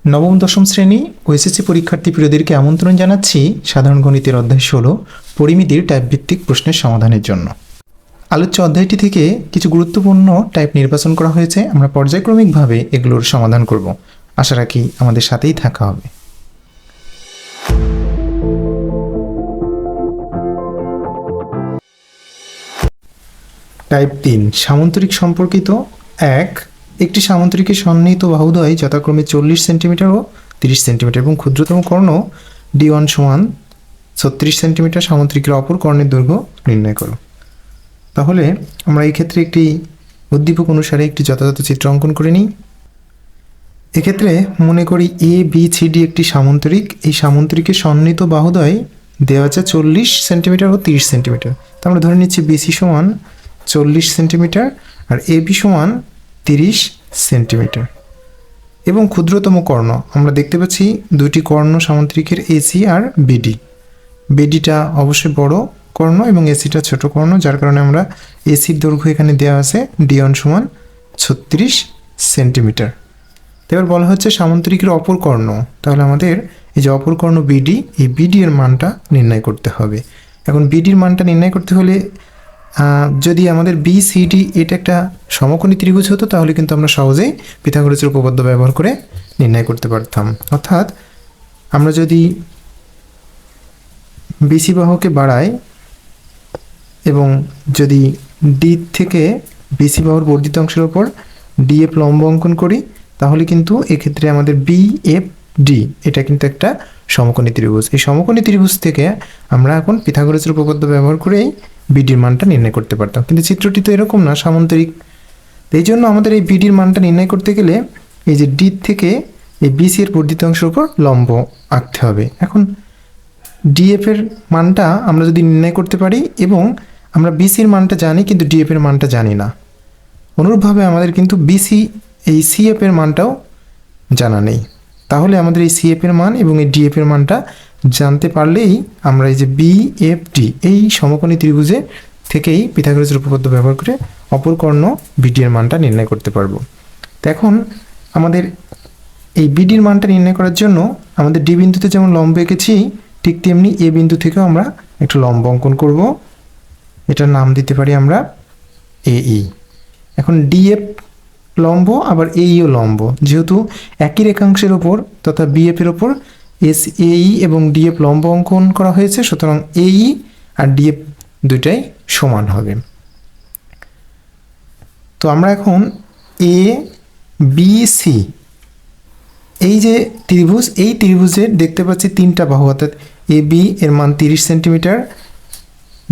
নবম দশম শ্রেণী ও এসএসসি পরীক্ষার্থী প্রিয়দেরকে আমন্ত্রণ জানাচ্ছি সাধারণ গণিতের অধ্যায় 16 পরিমিতির টাইপ ভিত্তিক প্রশ্নের সমাধানের জন্য। আলোচ্য অধ্যায়টি থেকে কিছু গুরুত্বপূর্ণ টাইপ নির্বাচন করা হয়েছে। আমরা পর্যায়ক্রমিকভাবে এগুলোর সমাধান করব। আশা রাখি আমাদের সাথেই থাকা হবে। টাইপ 3 সামান্তরিক সম্পর্কিত। একটি সামান্তরিকের সন্নিহিত বাহুদ্বয় যথাক্রমে 40 সেন্টিমিটার ও 30 সেন্টিমিটার এবং ক্ষুদ্রতম কর্ণ D1 সমান 36 সেন্টিমিটার। সামান্তরিকের অপর কর্ণের দৈর্ঘ্য নির্ণয় করো। তাহলে আমরা এই ক্ষেত্রে একটি উদ্দীপক অনুসারে একটি যথাযথ চিত্র অঙ্কন করে নিই। এক্ষেত্রে মনে করি ABCD একটি সামান্তরিক। এই সামান্তরিকের সন্নিহিত বাহুদ্বয় দেওয়া আছে 40 সেন্টিমিটার ও 30 সেন্টিমিটার। তো আমরা ধরে নিচ্ছি BC সমান 40 সেন্টিমিটার আর AB সমান 30 সেন্টিমিটার এবং ক্ষুদ্রতম কর্ণ আমরা দেখতে পাচ্ছি দুটি কর্ণ সামান্তরিকের AC আর BD। BDটা অবশ্যই বড় কর্ণ এবং ACটা ছোট কর্ণ, যার কারণে আমরা ACর দৈর্ঘ্য এখানে দেওয়া আছে D1 সমান 36 সেন্টিমিটার। এবার বলা হচ্ছে সামান্তরিকের অপর কর্ণ, তাহলে আমাদের এই যে অপর কর্ণ BD, এই BD এর মানটা নির্ণয় করতে হবে। এখন BD এর মানটা নির্ণয় করতে হলে যদি আমাদের BCD এটা একটা সমকোণী ত্রিভুজ হতো তাহলে কিন্তু আমরা সহজেই পিথাগোরাসের উপপাদ্য ব্যবহার করে নির্ণয় করতে পারতাম। অর্থাৎ আমরা যদি BC বাহুকে বাড়াই এবং যদি D থেকে BC বাহুর বর্ধিত অংশের উপর DF লম্ব অঙ্কন করি তাহলে কিন্তু এক্ষেত্রে আমাদের BFD এটা কিন্তু একটা সমকোণী ত্রিভুজ। এই সমকোণী ত্রিভুজ থেকে আমরা এখন পিথাগোরাসের উপপাদ্য ব্যবহার করেই BDর মানটা নির্ণয় করতে পারতাম, কিন্তু চিত্রটি তো এরকম না, সামান্তরিক। এই জন্য আমাদের এই BDর মানটা নির্ণয় করতে গেলে এই যে D থেকে এই BC এর বর্ধিত অংশের উপর লম্ব আঁকতে হবে। এখন DF এর মানটা আমরা যদি নির্ণয় করতে পারি এবং আমরা BCর মানটা জানি কিন্তু DF এর মানটা জানি না, অনুরূপভাবে আমাদের কিন্তু BC এই CF এর মানটাও জানা নেই, তাহলে আমাদের এই CF এর মান এবং এই DF এর মানটা জানতে পারলেই আমরা এই যে BFD এই সমকোণী ত্রিভুজে থেকেই পিথাগোরাসের উপপাদ্য ব্যবহার করে অপর কর্ণ BD এর মানটা নির্ণয় করতে পারবো। তো এখন আমাদের এই BD এর মানটা নির্ণয় করার জন্য আমাদের D বিন্দুতে যেমন লম্ব এঁকেছি ঠিক তেমনি A বিন্দু থেকেও আমরা একটু লম্ব অঙ্কন করব। এটার নাম দিতে পারি আমরা AE। এখন DF লম্ব আবার AEও লম্ব, যেহেতু একই রেখাংশের ওপর তথা BF এর ওপর AE এবং DF লম্ব অঙ্কন করা হয়েছে, সুতরাং AE আর DF দুইটাই সমান হবে। তো আমরা এখন ABC এই যে ত্রিভুজ, এই ত্রিভুজের দেখতে পাচ্ছি তিনটা বাহু, অর্থাৎ AB এর মান 30 সেন্টিমিটার,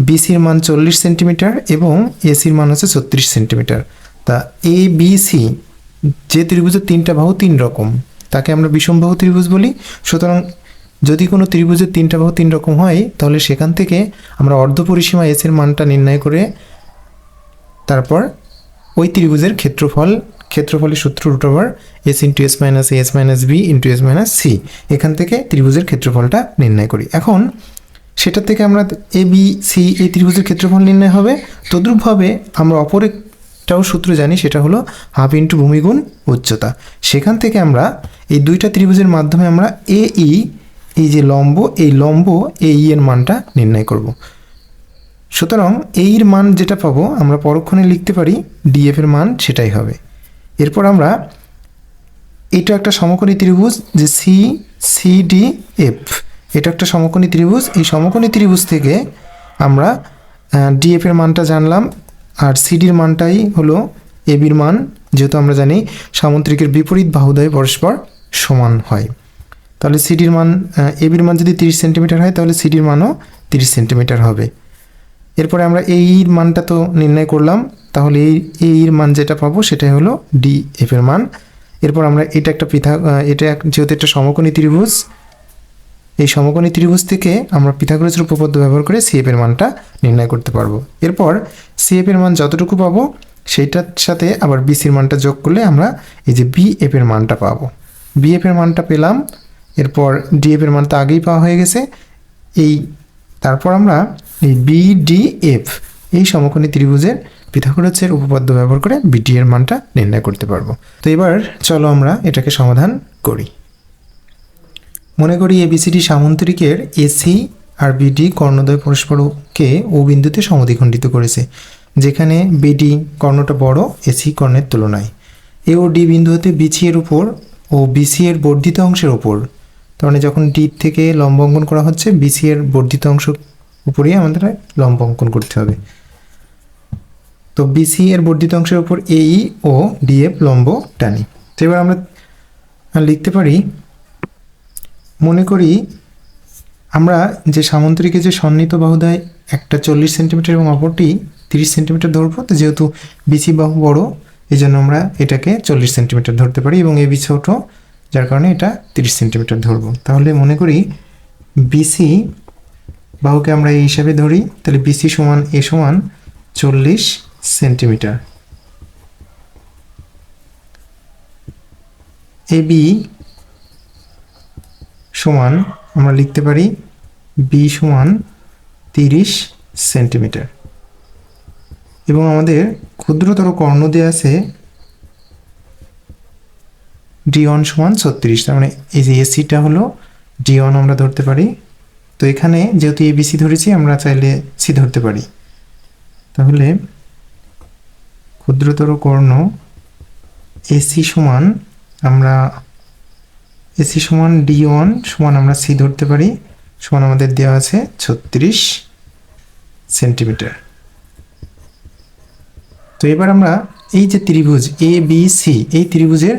BCর মান 40 সেন্টিমিটার এবং ACর মান হচ্ছে 36 সেন্টিমিটার। তা ABC যে ত্রিভুজের তিনটা বাহু তিন রকম তাকে আমরা বিষমবাহু ত্রিভুজ বলি। সুতরাং যদি কোনো ত্রিভুজের তিনটা বাহু তিন রকম হয় তাহলে সেখান থেকে আমরা অর্ধপরিসীমা S এর মানটা নির্ণয় করে তারপর ওই ত্রিভুজের ক্ষেত্রফলের সূত্র √S × S - A S - B × S - C, এখান থেকে ত্রিভুজের ক্ষেত্রফলটা নির্ণয় করি। এখন সেটা থেকে আমরা ABC এই ত্রিভুজের ক্ষেত্রফল নির্ণয় হবে। তদ্রূপভাবে আমরা অপর একটাও সূত্র জানি, সেটা হলো হাফ ইন্টু ভূমি গুণ উচ্চতা। সেখান থেকে আমরা এই দুইটা ত্রিভুজের মাধ্যমে আমরা AE এই যে লম্ব, এই লম্ব AE এর মানটা নির্ণয় করব। সুতরাং AE এর মান যেটা পাবো আমরা পরক্ষণে লিখতে পারি DF এর মান সেটাই হবে। এরপর আমরা এটা একটা সমকোণী ত্রিভুজ যে CCDF, এটা একটা সমকোণী ত্রিভুজ। এই সমকোণী ত্রিভুজ থেকে আমরা DF এর মানটা জানলাম আর CDর মানটাই হলো ABর মান, যেহেতু আমরা জানি সামান্তরিকের বিপরীত বাহুদ্বয় পরস্পর সমান হয়। তাহলে CDর মান ABর মান যদি 30 সেন্টিমিটার হয় তাহলে CDর মানও 30 সেন্টিমিটার হবে। এরপরে আমরা AEর মানটা তো নির্ণয় করলাম, তাহলে AEর মান যেটা পাবো সেটাই হলো DF এর মান। এরপর আমরা এটা যেহেতু একটা সমকোণী ত্রিভুজ, এই সমকোণী ত্রিভুজ থেকে আমরা পিথাগোরাসের উপপাদ্য ব্যবহার করে CF এর মানটা নির্ণয় করতে পারবো। এরপর CF এর মান যতটুকু পাবো সেইটার সাথে আবার BCর মানটা যোগ করলে আমরা এই যে BF এর মানটা পাবো। BF এর মানটা পেলাম, এরপর DF এর মান তো আগেই পাওয়া হয়ে গেছে। তারপর আমরা এই BDF এই সমকোণী ত্রিভুজের পিথাগোরাসের উপপাদ্য ব্যবহার করে BD এর মানটা নির্ণয় করতে পারবো। তো এবার চলো আমরা এটাকে সমাধান করি। মনে করি এবিসিডি সামান্তরিকের এসি আর বিডি কর্ণদ্বয় পরস্পরকে ও বিন্দুতে সমদ্বিখণ্ডিত করেছে, যেখানে বিডি কর্ণটা বড় এসি কর্ণের তুলনায়। এ ও ডি বিন্দু হতে বিসি এর উপর ও বিসি এর বর্ধিত অংশের উপর, তার মানে যখন ডি থেকে লম্ব অঙ্কন করা হচ্ছে বিসি এর বর্ধিত অংশ উপরেই আমাদের লম্ব অঙ্কন করতে হবে। তো বিসি এর বর্ধিত অংশের উপর এই ও ডিএফ লম্ব টানি। তো এবার আমরা লিখতে পারি, মনে করি আমরা যে সামান্তরিকে যে সন্নিহিত বাহুদ্বয় একটা 40 সেন্টিমিটার এবং অপরটি 30 সেন্টিমিটার ধরবো। তো যেহেতু বিসি বাহু বড় এই জন্য আমরা এটাকে 40 সেন্টিমিটার ধরতে পারি এবং এবি ছোট, যার কারণে এটা 30 সেন্টিমিটার ধরবো। তাহলে মনে করি বিসি বাহুকে আমরা এই হিসাবে ধরি, তাহলে বিসি সমান এ সমান 40 সেন্টিমিটার। এবি সমান আমরা লিখতে পারি বি সমান 30 সেন্টিমিটার এবং আমাদের ক্ষুদ্রতর কর্ণ দেওয়া আছে ডি1 সমান 36। তার মানে এই যে এসিটা হলো ডি1 আমরা ধরতে পারি। তো এখানে যেহেতু এবিসি ধরেছি আমরা চাইলে সি ধরতে পারি। তাহলে ক্ষুদ্রতর কর্ণ এসি সমান আমরা এসি সমান ডি1 সমান আমরা সি ধরতে পারি, সমান আমাদের দেওয়া আছে 36 সেন্টিমিটার। তো এবার আমরা এই যে ত্রিভুজ এ বি সি, এই ত্রিভুজের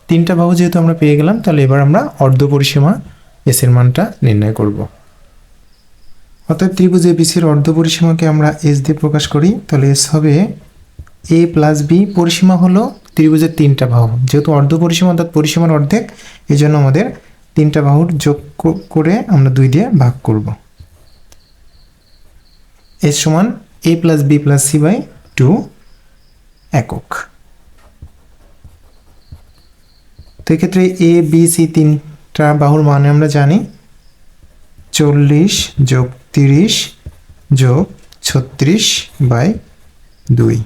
তিনটা বাহু যেহেতু আমরা পেয়ে গেলাম, তাহলে এবার আমরা অর্ধ পরিসীমা এস এর মানটা নির্ণয় করব। অর্থাৎ ত্রিভুজ এ বি সির অর্ধ পরিসীমাকে আমরা এস দিয়ে প্রকাশ করি, তাহলে এস হবে এ প্লাস বি। পরিসীমা হলো ত্রিভুজের তিনটা বাহু, যেহেতু অর্ধ পরিসীমা অর্থাৎ পরিসীমার অর্ধেক, এই জন্য আমাদের তিনটা বাহুর যোগ করে আমরা 2 দিয়ে ভাগ করব। এস সমান A plus B plus C by 2 একক। তো এক্ষেত্রে এ বি সি তিনটা বাহুর মানে আমরা জানি 40 যোগ 30 যোগ 36 বাই 2।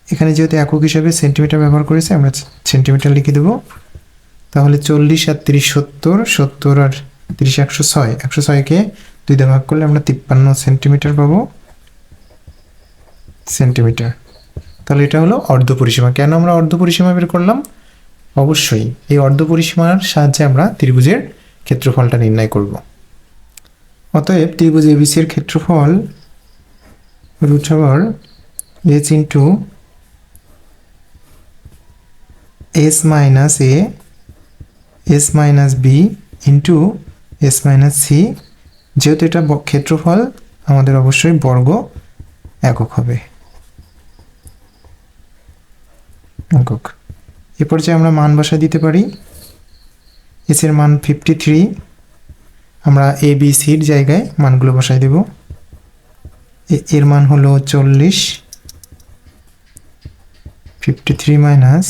এখানে যেহেতু একক হিসাবে সেন্টিমিটার ব্যবহার করেছে আমরা সেন্টিমিটার লিখে দেব। তাহলে 40 আর 30 70, 70 আর 30 106, 106কে 2 দিয়ে ভাগ করলে আমরা 53 সেন্টিমিটার পাবো সেন্টিমিটার। তাহলে এটা হলো অর্ধ পরিসীমা। কেন আমরা অর্ধ পরিসীমা বের করলাম? অবশ্যই এই অর্ধ পরিসীমার সাহায্যে আমরা ত্রিভুজের ক্ষেত্রফলটা নির্ণয় করব। অতএব ত্রিভুজ এবিসি এর ক্ষেত্রফল √h into s minus a s minus b into s minus c. যেহেতু এটা ক্ষেত্রফল আমাদের অবশ্যই বর্গ একক হবে, একক। এ পর্যায়ে আমরা মান বসা দিতে পারি। এস এর মান 53, আমরা এ বি সির জায়গায় মানগুলো বসাই দেব। এর মান হলো 40, 53 মাইনাস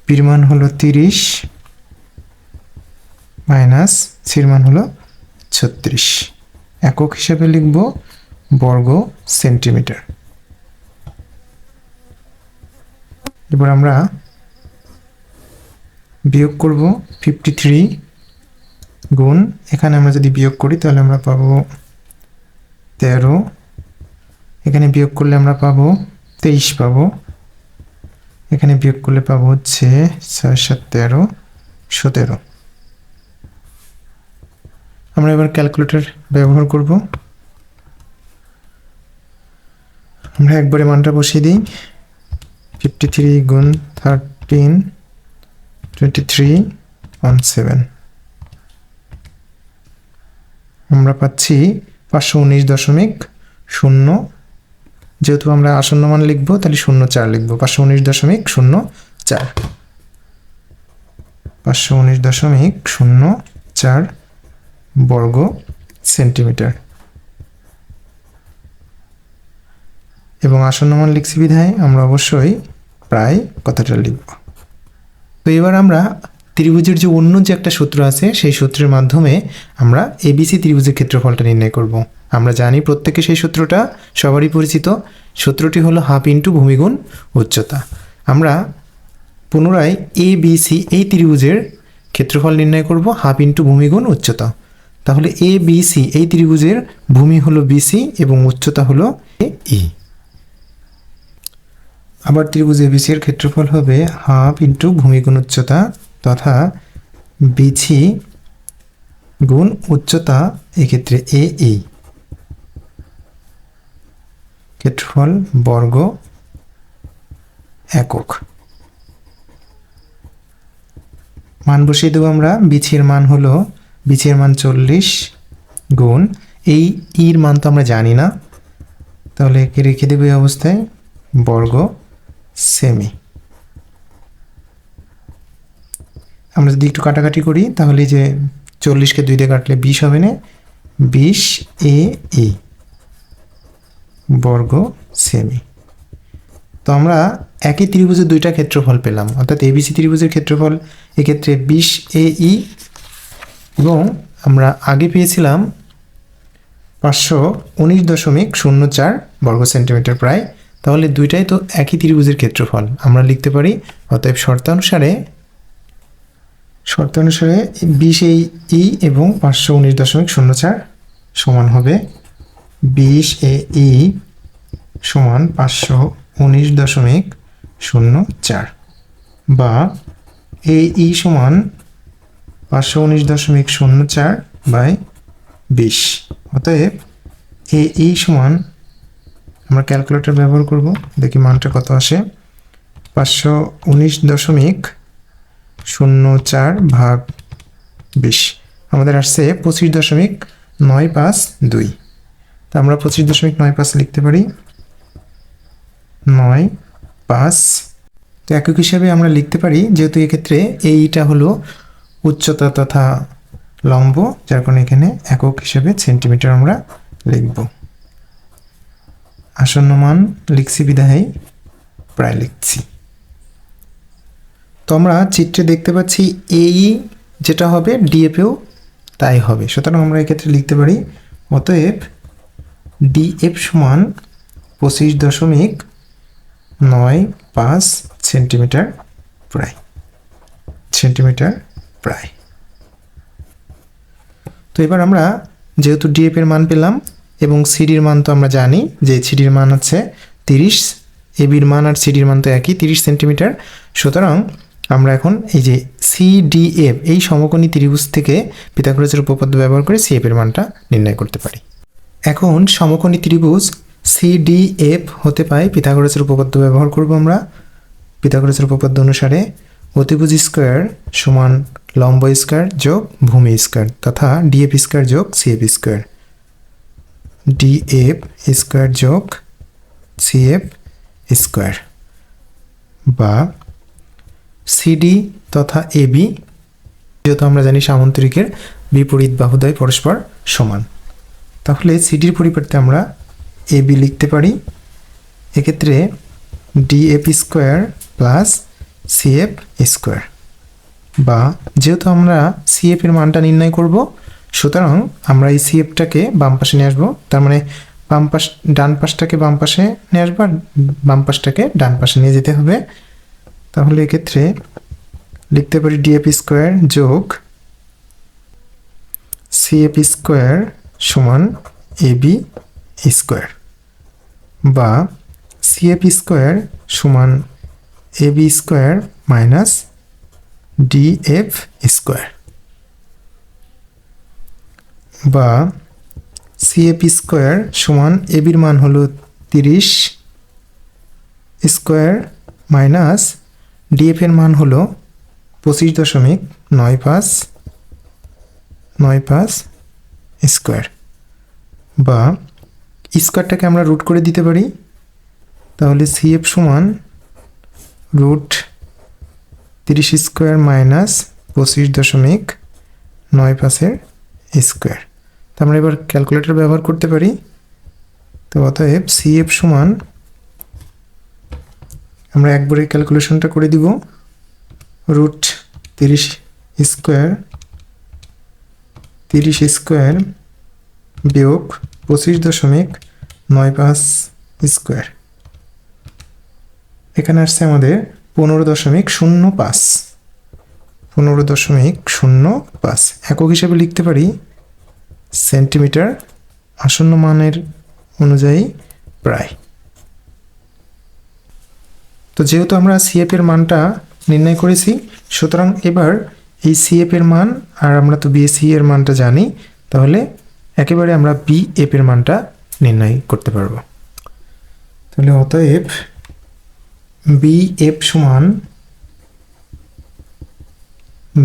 বির মান হলো 30 মাইনাস সির মান হলো 36। একক হিসাবে লিখব বর্গ সেন্টিমিটার। এবার আমরা বিয়োগ করব 53 গুণ, এখানে আমরা যদি বিয়োগ করি তাহলে আমরা পাবো 13, এখানে বিয়োগ করলে আমরা পাবো 23 পাবো, এখানে বিয়োগ করলে পাবো হচ্ছে 6 7 13 17। আমরা এবার ক্যালকুলেটর ব্যবহার করব। আমরা একবারে মানটা বসিয়ে দিই। 53 গুণ 13 2317, আমরা পাচ্ছি 519.0। যেহেতু আমরা আসন্ন মান লিখবো তাহলে 04 লিখবো, 519.04, 519.04 বর্গ সেন্টিমিটার। এবং আসন্ন মান লিখছি বিধায় আমরা অবশ্যই প্রায় কথাটা লিখব। তো এবার আমরা ত্রিভুজের যে অন্য যে একটা সূত্র আছে সেই সূত্রের মাধ্যমে আমরা এবিসি ত্রিভুজের ক্ষেত্রফলটা নির্ণয় করব। আমরা জানি প্রত্যেকে সেই সূত্রটা সবারই পরিচিত। সূত্রটি হলো হাফ ইন্টু ভূমিগুণ উচ্চতা। আমরা পুনরায় এবিসি এই ত্রিভুজের ক্ষেত্রফল নির্ণয় করব হাফ ইন্টু ভূমি গুণ উচ্চতা। তাহলে এ বি সি এই ত্রিভুজের ভূমি হলো বিসি এবং উচ্চতা হলো ই। আবার ত্রিভুজ এবিসি এর ক্ষেত্রফল হবে হাফ ইন্টু ভূমি গুণ উচ্চতা তথা বিসি গুণ উচ্চতা, এক্ষেত্রে এ ই, ক্ষেত্রফল বর্গ একক। মান বসিয়ে দেবো আমরা। বিছির মান হলো, বিছির মান 40 গুণ এই ইর মান তো আমরা জানি না, তাহলে একে রেখে দেবো এই অবস্থায়, বর্গ সেমি। আমরা যদি একটু কাটাকাটি করি তাহলে যে 40কে 2 দিয়ে কাটলে 20 হবে না, 20 এ ই বর্গ সেমি। তো আমরা একই ত্রিভুজের দুইটা ক্ষেত্রফল পেলাম, অর্থাৎ এবিসি ত্রিভুজের ক্ষেত্রফল এক্ষেত্রে 20 এ ই এবং আমরা আগে পেয়েছিলাম 519.04 বর্গ সেন্টিমিটার প্রায়। তাহলে দুইটাই তো একই ত্রিভুজের ক্ষেত্রফল। আমরা লিখতে পারি অতএব শর্তানুসারে 20 এ ই এবং 519.04 সমান হবে 20 এ ই সমান 519.04 বা এ ই সমান 519.04 বাই 20। অতএব এ ই সমান, আমরা ক্যালকুলেটর ব্যবহার করব, দেখি মানটা কত আসে। 519.04 ভাগ 20 আমাদের আসছে 25.952। তা আমরা 25.95 লিখতে পারি, 95। তো একক হিসাবে আমরা লিখতে পারি, যেহেতু এক্ষেত্রে এইটা হলো উচ্চতা তথা লম্ব, যার কারণে এখানে একক হিসাবে সেন্টিমিটার আমরা লিখব। আসন্ন মান লিখছি বিধায় প্রায় লিখছি। তো আমরা চিত্রে দেখতে পাচ্ছি এই যেটা হবে ডিএফেও তাই হবে, সুতরাং আমরা এক্ষেত্রে লিখতে পারি অতএব ডিএফ সমান 25.95 সেন্টিমিটার প্রায়। তো এবার আমরা যেহেতু ডিএফ এর মান পেলাম এবং সিডির মান তো আমরা জানি যে সিডির মান হচ্ছে 30, এবির মান আর সিডির মান তো একই 30 সেন্টিমিটার। সুতরাং আমরা এখন এই যে সিডিএফ এই সমকোণী ত্রিভুজ থেকে পিথাগোরাসের উপপাদ্য ব্যবহার করে সিএফ এর মানটা নির্ণয় করতে পারি। এখন সমকোণী ত্রিভুজ সিডিএফ হতে পাই পিথাগোরাসের উপপাদ্য ব্যবহার করব আমরা। পিথাগোরাসের উপপাদ্য অনুসারে অতিভুজ স্কয়ার সমান লম্ব স্কয়ার যোগ ভূমি স্কয়ার তথা ডিএফ স্কয়ার যোগ সিএফ স্কয়ার, ডিএফ স্কয়ার যোগ সিএফ স্কয়ার বা সিডি তথা এবি, যেহেতু আমরা জানি সামান্তরিকের বিপরীত বাহুদ্বয় পরস্পর সমান, তাহলে সিডির পরিবর্তে আমরা এবি লিখতে পারি। এক্ষেত্রে DF square plus CF square বা যেহেতু আমরা সিএফ এর মানটা নির্ণয় করব, সুতরাং আমরা এই সিএফটাকে বাম পাশে নিয়ে আসবো। তার মানে ডান পাশটাকে বাম পাশে নিয়ে আসবো আর বাম পাশটাকে ডান পাশে নিয়ে যেতে হবে। তাহলে এক্ষেত্রে লিখতে পারি ডিএফ স্কয়ার যোগ সিএফ স্কয়ার সমান এবি স্কয়ার বা সিএফ স্কয়ার সমান AB square minus DF square বা সিএফ স্কয়ার সমান এবির মান হলো 30 স্কয়ার মাইনাস ডিএফ এর মান হলো 25.95 স্কয়ার বা স্কয়ারটাকে আমরা রুট করে দিতে পারি। তাহলে সিএফ সমান রুট 30 স্কয়ার মাইনাস 25.95 স্কয়ার। তো আমরা এবার ক্যালকুলেটর ব্যবহার করতে পারি। তো অতএব সিএফ সমান, আমরা একবারে ক্যালকুলেশনটা করে দিব, রুট 30 স্কয়ার বিয়োগ 25.95 স্কয়ার, এখানে আসছে আমাদের 15.05। 15.05 একক হিসেবে লিখতে পারি সেন্টিমিটার, আসন্ন মানের অনুযায়ী প্রায়। তো যেহেতু আমরা সিএফ এর মানটা নির্ণয় করেছি, সুতরাং এবার এই সিএফ এর মান, আর আমরা তো বিএসি এর মানটা জানি, তাহলে একেবারে আমরা বিএফ এর মানটা নির্ণয় করতে পারবো। তাহলে অতএব বিএফ সমান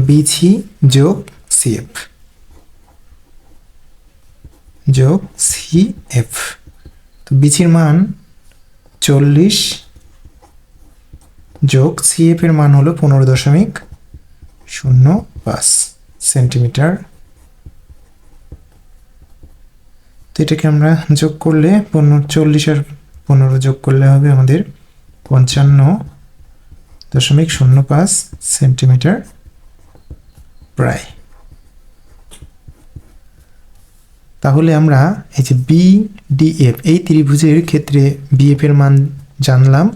বিসি যোগ সিএফ যোগ সিএফ। তো বিসির মান 40 যোগ সিএফ এর মান হলো 15.05 সেন্টিমিটার। তো এটাকে আমরা যোগ করলে 40 আর 15 যোগ করলে হবে আমাদের 55.05 সেন্টিমিটার প্রায়। তাহলে আমরা এই যে বিডিএফ এই ত্রিভুজের ক্ষেত্রে বিএফ এর মান জানলাম,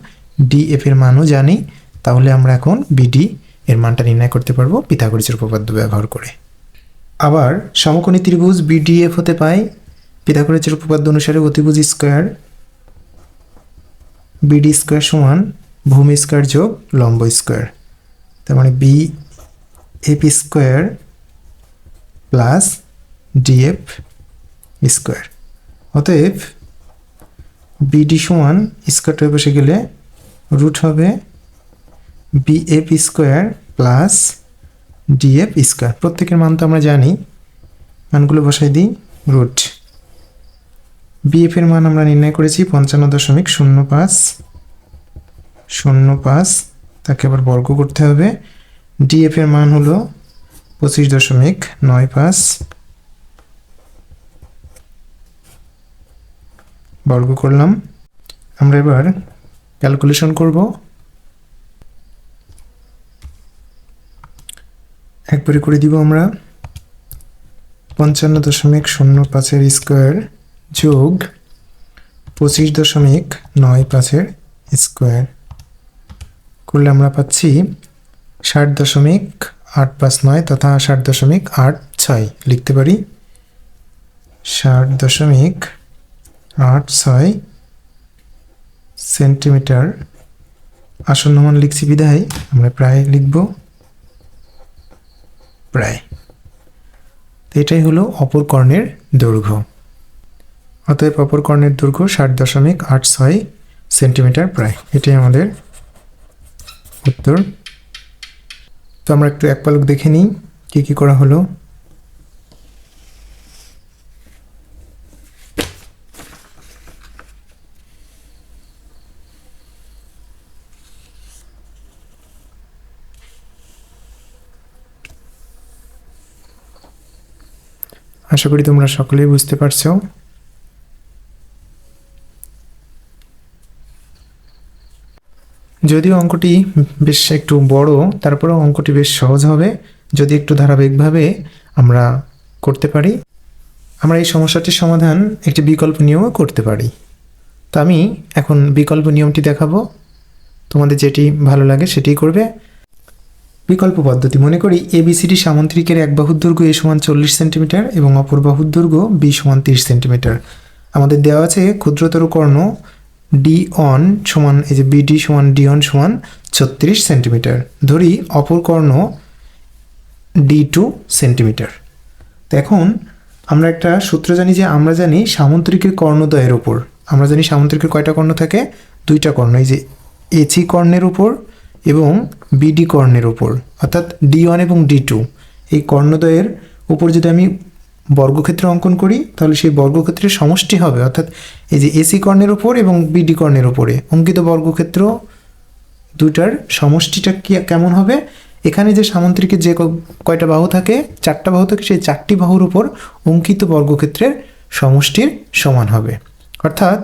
ডিএফ এর মানও জানি, তাহলে আমরা এখন বিডি এর মানটা নির্ণয় করতে পারবো পিথাগোরাসের উপপাদ্য ব্যবহার করে। আবার সমকোণী ত্রিভুজ বিডিএফ হতে পাই পিথাগোরাসের উপপাদ্য অনুসারে অতিভুজ স্কয়ার বিডি স্কয়ার সমান ভূমি স্কয়ার যোগ লম্ব স্কয়ার। তার মানে B F square plus DF square. অতএব বিডি সমান স্কয়ারটা বসে গেলে রুট হবে BF square plus DF square. প্রত্যেকের মান তো আমরা জানি, মানগুলো বসাই দিই। রুট বিএফ এর মান আমরা নির্ণয় করেছি 55.05, তাকে আবার বর্গ করতে হবে। ডিএফ এর মান হলো 25.95, বর্গ করলাম। আমরা এবার ক্যালকুলেশন করব। একবারে করে দিব আমরা 55.05 স্কোয়ার যোগ 25.95 স্কোয়ার করলে আমরা পাচ্ছি 60.859 তথা 60.86 লিখতে পারি। 60.86 সেন্টিমিটার। আসন্ন মান লিখছি বিধায় আমরা প্রায় লিখব প্রায়। তো এটাই হলো অপর কর্ণের দৈর্ঘ্য। অতএব অপর কর্ণের দৈর্ঘ্য 60.86 সেন্টিমিটার প্রায়। এটাই আমাদের উত্তর। তো আমরা একটু এক পলক দেখে নিই কি কি করা হলো। আশা করি তোমরা সকলেই বুঝতে পারছো। যদিও অঙ্কটি বেশ একটু বড়, তারপরেও অঙ্কটি বেশ সহজ হবে যদি একটু ধারাবাহিকভাবে আমরা করতে পারি। আমরা এই সমস্যাটির সমাধান একটি বিকল্প নিয়মও করতে পারি। তো আমি এখন বিকল্প নিয়মটি দেখাবো, তোমাদের যেটি ভালো লাগে সেটি করবে। বিকল্প পদ্ধতি, মনে করি এবিসিডি সামান্তরিকের এক বাহুর দৈর্ঘ্য এ সমান 40 সেন্টিমিটার এবং অপর বাহুর দৈর্ঘ্য বি সমান 30 সেন্টিমিটার। আমাদের দেওয়া আছে ক্ষুদ্রতর কর্ণ ডি অন সমান, এই যে বিডি সমান ডি অন সমান 36 সেন্টিমিটার। ধরি অপর কর্ণ ডি 2 সেন্টিমিটার। তো এখন আমরা একটা সূত্র জানি, যে আমরা জানি সামান্তরিকের কর্ণদ্বয়ের ওপর, আমরা জানি সামান্তরিকের কয়টা কর্ণ থাকে, দুইটা কর্ণ, এই যে এসি কর্ণের উপর এবং বিডি কর্ণের উপর, অর্থাৎ ডি ওয়ান এবং ডি টু এই কর্ণদ্বয়ের উপর যদি আমি বর্গক্ষেত্র অঙ্কন করি তাহলে সেই বর্গক্ষেত্রের সমষ্টি হবে, অর্থাৎ এই যে এসি কর্ণের উপর এবং বিডি কর্ণের উপরে অঙ্কিত বর্গক্ষেত্র দুটার সমষ্টিটা কেমন হবে। এখানে যে সামান্তরিকের যে কয়টা বাহু থাকে, 4টা বাহু থাকে, সেই 4টি বাহুর উপর অঙ্কিত বর্গক্ষেত্রের সমষ্টির সমান হবে। অর্থাৎ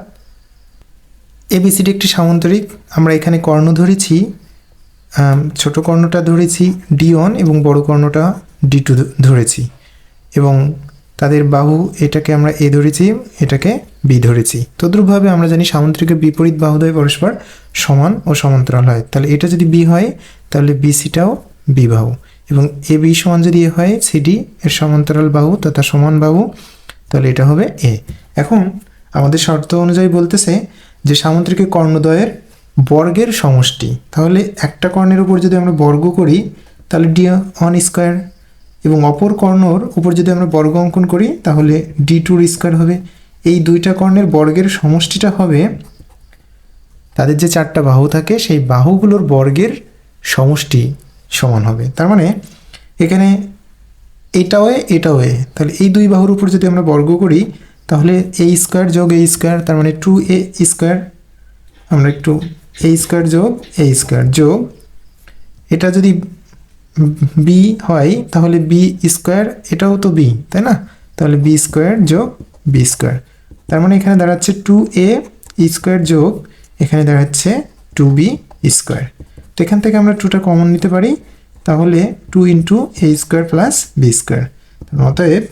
এবিসিডি একটি সামান্তরিক। আমরা এখানে কর্ণ ধরেছি, ছোট কর্ণটা ধরেছি ডি ওয়ান এবং বড় কর্ণটা ডি টু ধরেছি, এবং তাদের বাহু এটাকে আমরা এ ধরেছি, এটাকে বি ধরেছি। তদ্রূপভাবে আমরা জানি সামান্তরিকের বিপরীত বাহুদ্বয় পরস্পর সমান ও সমান্তরাল হয়। তাহলে এটা যদি বি হয় তাহলে বিসিটাও বি বাহু, এবং এ বি সমান যদি এ হয় সিডি এর সমান্তরাল বাহু তথা সমান বাহু, তাহলে এটা হবে এ। এখন আমাদের শর্ত অনুযায়ী বলতেছে যে সামুদ্রিকের কর্ণদ্বয়ের বর্গের সমষ্টি, তাহলে একটা কর্ণের উপর যদি আমরা বর্গ করি তাহলে d1 স্কোয়ার, এবং অপর কর্ণর উপর যদি আমরা বর্গ অঙ্কন করি তাহলে d2 স্কোয়ার হবে। এই দুইটা কর্ণের বর্গের সমষ্টিটা হবে তাদের যে চারটা বাহু থাকে সেই বাহুগুলোর বর্গের সমষ্টি সমান হবে। তার মানে এখানে এটাও এটাও এ, তাহলে এই দুই বাহুর উপর যদি আমরা বর্গ করি তাহলে এ স্কোয়ার যোগ এ স্কোয়ার, তার মানে 2a স্কোয়ার, আমরা একটু এ স্কোয়ার যোগ এ স্কোয়ার যোগ, এটা যদি বি হয় তাহলে বি স্কোয়ার, এটাও তো বি তাই না, তাহলে বি স্কোয়ার যোগ বি স্কোয়ার, তার মানে এখানে দাঁড়াচ্ছে 2a স্কোয়ার যোগ এখানে দাঁড়াচ্ছে 2b স্কোয়ার। তো এখান থেকে আমরা 2টা কমন নিতে পারি, তাহলে 2 into A square plus B square, অতএব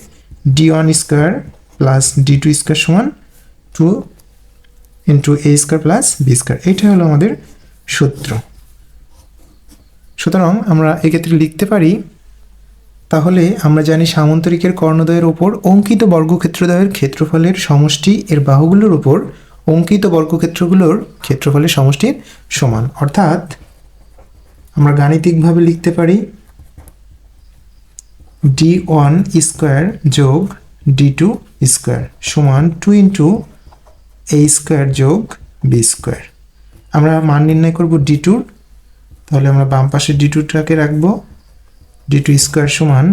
d1 square plus d2 square সমান 2 into A square plus B square. এইটা হলো আমাদের সূত্র। সুতরাং আমরা এক্ষেত্রে লিখতে পারি, তাহলে আমরা জানি সামন্তরিকের কর্ণদ্বয়ের ওপর অঙ্কিত বর্গক্ষেত্রদ্বয়ের ক্ষেত্রফলের সমষ্টি এর বাহুগুলোর উপর অঙ্কিত বর্গক্ষেত্রগুলোর ক্ষেত্রফলের সমষ্টির সমান। অর্থাৎ আমরা গাণিতিকভাবে লিখতে পারি d1 স্কোয়ার যোগ d2 স্কোয়ার সমান 2 ইন্টু এ স্কোয়ার যোগ বি স্কোয়ার। আমরা মান নির্ণয় করব d2, তাহলে আমরা বাম পাশে d2টাকে রাখবো, d2 স্কোয়ার সমান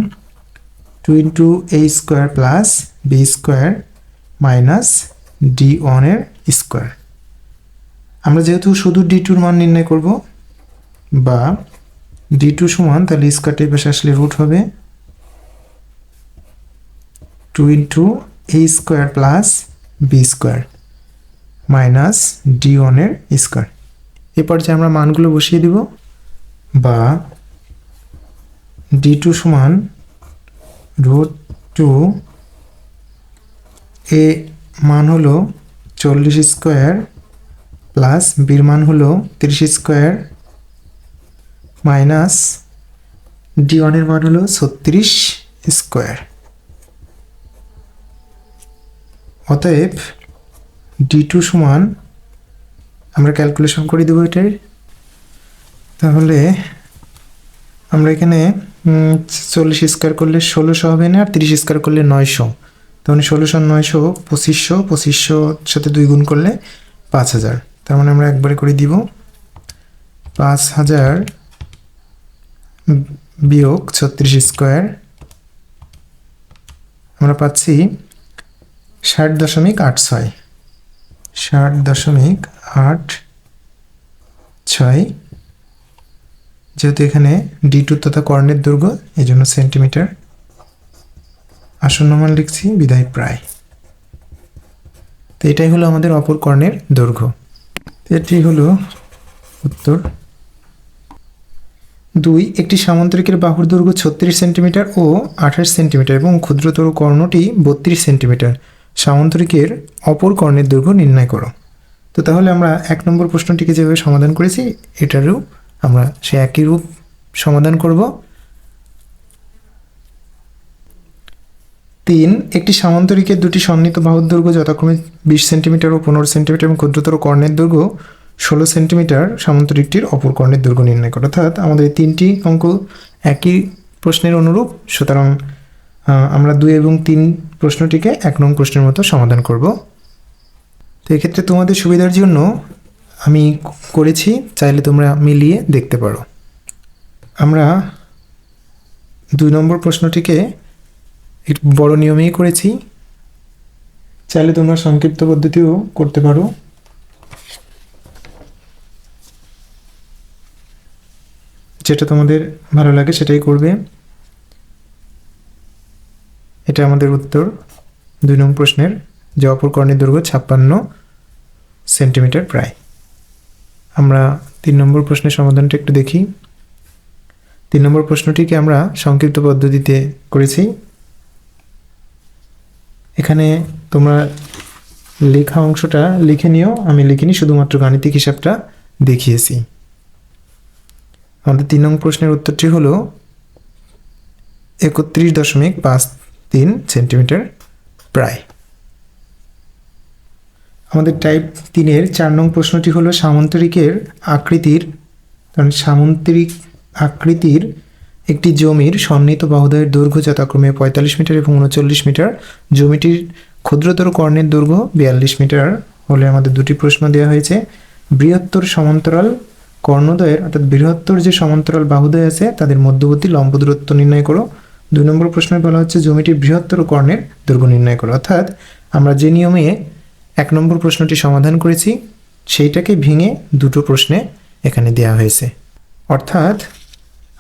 2 into A square plus B square minus d1 এর স্কোয়ার। আমরা যেহেতু শুধু d2 মান নির্ণয় করব, বা d2 সমান, তাহলে স্কোয়ারটা এই পাশে আসলে রুট হবে 2 into A square plus B square minus d1 এর স্কোয়ার। এরপর যে আমরা মানগুলো বসিয়ে দিব, বা d2 সমান রুট 2, এ মান হলো 40 স্কোয়ার প্লাস বির মান হলো 30 স্কোয়ার মাইনাস d1 এর মান হলো 36 স্কোয়ার। অতএব d2 সমান, আমরা ক্যালকুলেশন করে দেবো এটার, তাহলে আমরা এখানে 40 স্কোয়ার করলে 1600 হবে না, আর 30 স্কোয়ার করলে 900, তখন 1600 আর 900 2500, 2500 সাথে 2 গুণ করলে 5000, তার মানে আমরা একবারে করে দিব 5000 বিয়োগ 36 স্কোয়ার, আমরা পাচ্ছি 60.86, 60.86, যেহেতু এখানে d2 তথা কর্ণের দৈর্ঘ্য এই জন্য সেন্টিমিটার, আসন্ন মান লিখছি বিদায় প্রায়। তো এটাই হলো আমাদের অপর কর্ণের দৈর্ঘ্য। এটি হলো উত্তর। 2, একটি সামান্তরিকের বাহুর দৈর্ঘ্য 36 সেন্টিমিটার ও 28 সেন্টিমিটার এবং ক্ষুদ্রতর কর্ণটি 32 সেন্টিমিটার, সামান্তরিকের অপর কর্ণের দৈর্ঘ্য নির্ণয় করো। তো তাহলে আমরা 1 নম্বর প্রশ্নটিকে যেভাবে সমাধান করেছি এটারও আমরা সে একই রূপ সমাধান করব। 3, একটি সামান্তরিকের দুটি সন্নিহিত বাহুর দৈর্ঘ্য যথাক্রমে 20 সেন্টিমিটার ও 15 সেন্টিমিটার এবং ক্ষুদ্রতর কর্ণের দৈর্ঘ্য 16 সেন্টিমিটার, সামান্তরিকটির অপর কর্ণের দৈর্ঘ্য নির্ণয় করো। অর্থাৎ আমাদের এই 3টি অঙ্ক একই প্রশ্নের অনুরূপ, সুতরাং আমরা 2 এবং 3 প্রশ্নটিকে 1 নং প্রশ্নের মতো সমাধান করব। তো এক্ষেত্রে তোমাদের সুবিধার জন্য আমি করেছি, চাইলে তোমরা মিলিয়ে দেখতে পারো। আমরা 2 নম্বর প্রশ্নটিকে একটু বড় নিয়মেই করেছি, চাইলে তোমরা সংক্ষিপ্ত পদ্ধতিও করতে পারো। যেটা তোমাদের ভালো লাগে সেটাই করবে। এটা আমাদের উত্তর 2 নং প্রশ্নের, যে অপর কর্ণের দৈর্ঘ্য 56 সেন্টিমিটার প্রায়। আমরা 3 নম্বর প্রশ্নের সমাধানটা একটু দেখি। 3 নম্বর প্রশ্নটিকে আমরা সংক্ষিপ্ত পদ্ধতিতে করেছি। এখানে তোমরা লেখা অংশটা লিখে নিও, আমি লিখিনি, শুধুমাত্র গাণিতিক হিসাবটা দেখিয়েছি। আমাদের 3 নং প্রশ্নের উত্তরটি হলো 31.53 সেন্টিমিটার প্রায়। আমাদের টাইপ 3-এর 4 নং প্রশ্নটি হলো সামন্তরিকের আকৃতির, কারণ সামন্তরিক আকৃতির একটি জমির সন্নিহিত বাহুদ্বয়ের দৈর্ঘ্য যথাক্রমে 45 মিটার এবং 39 মিটার। জমিটির ক্ষুদ্রতর কর্ণের দৈর্ঘ্য 42 মিটার হলে আমাদের দুটি প্রশ্ন দেওয়া হয়েছে। বৃহত্তর সমান্তরাল কর্ণদ্বয়ের অর্থাৎ বৃহত্তর যে সমান্তরাল বাহুদ্বয় আছে তাদের মধ্যবর্তী লম্ব দূরত্ব নির্ণয় করো। 2 নম্বর প্রশ্নে বলা হচ্ছে জমিটির বৃহত্তর কর্ণের দৈর্ঘ্য নির্ণয় করো। অর্থাৎ আমরা যে নিয়মে 1 নম্বর প্রশ্নটি সমাধান করেছি সেইটাকে ভেঙে দুটো প্রশ্নে এখানে দেওয়া হয়েছে। অর্থাৎ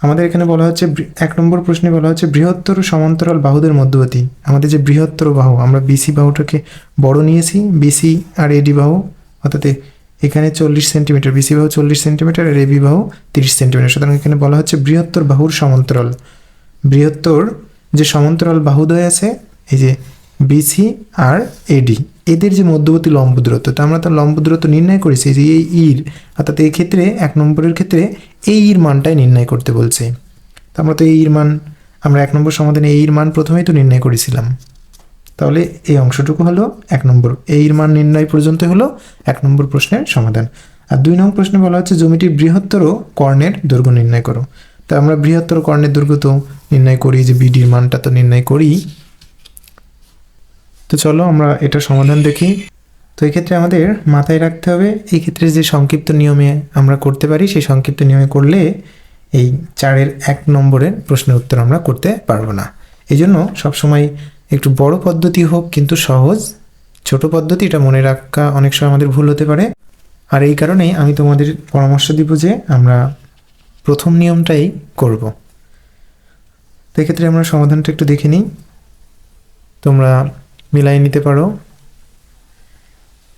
আমাদের এখানে বলা হচ্ছে 1 নম্বর প্রশ্নে বলা হচ্ছে বৃহত্তর সমান্তরাল বাহুদের মধ্যবর্তী, আমাদের যে বৃহত্তর বাহু আমরা বিসি বাহুটাকে বড় নিয়েছি, বিসি আর এডি বাহু, অর্থাৎ এখানে 40 সেন্টিমিটার, বিসি বাহু 40 সেন্টিমিটার আর এবি বাহু 30 সেন্টিমিটার। সুতরাং এখানে বলা হচ্ছে বৃহত্তর বাহুর সমান্তরাল, বৃহত্তর যে সমান্তরাল বাহুদ্বয় আছে এই যে বিসি আর এডি, এদের যে মধ্যবর্তী লম্ব দূরত্ব, তো আমরা তার লম্ব দূরত্ব নির্ণয় করেছি যে এই ইর, অর্থাৎ এই ক্ষেত্রে 1 নম্বরের ক্ষেত্রে এই ইর মানটাই নির্ণয় করতে বলছে। তো আমরা তো এই ইর মান, আমরা 1 নম্বর সমাধানে এই ইর মান প্রথমেই তো নির্ণয় করেছিলাম, তাহলে এই অংশটুকু হলো 1 নম্বর, এই ইর মান নির্ণয় পর্যন্ত হলো 1 নম্বর প্রশ্নের সমাধান। আর 2 নম্বর প্রশ্নে বলা হচ্ছে জমিটির বৃহত্তর কর্ণের দৈর্ঘ্য নির্ণয় করো। তো আমরা বৃহত্তর কর্ণের দৈর্ঘ্য তো নির্ণয় করি, যে বিডির মানটা তো নির্ণয় করি। তো চলো আমরা এটা সমাধান দেখি। তো এক্ষেত্রে আমাদের মাথায় রাখতে হবে এই ক্ষেত্রে যে সংক্ষিপ্ত নিয়মে আমরা করতে পারি সেই সংক্ষিপ্ত নিয়মে করলে এই 4-এর 1 নম্বরের প্রশ্নের উত্তর আমরা করতে পারবো না। এই জন্য সবসময় একটু বড় পদ্ধতি হোক কিন্তু সহজ, ছোট পদ্ধতি এটা মনে রাখা অনেক সময় আমাদের ভুল হতে পারে। আর এই কারণেই আমি তোমাদের পরামর্শ দিব যে আমরা প্রথম নিয়মটাই করব। তো এক্ষেত্রে আমরা সমাধানটা একটু দেখে নিই, তোমরা মিলাই নিতে পারো।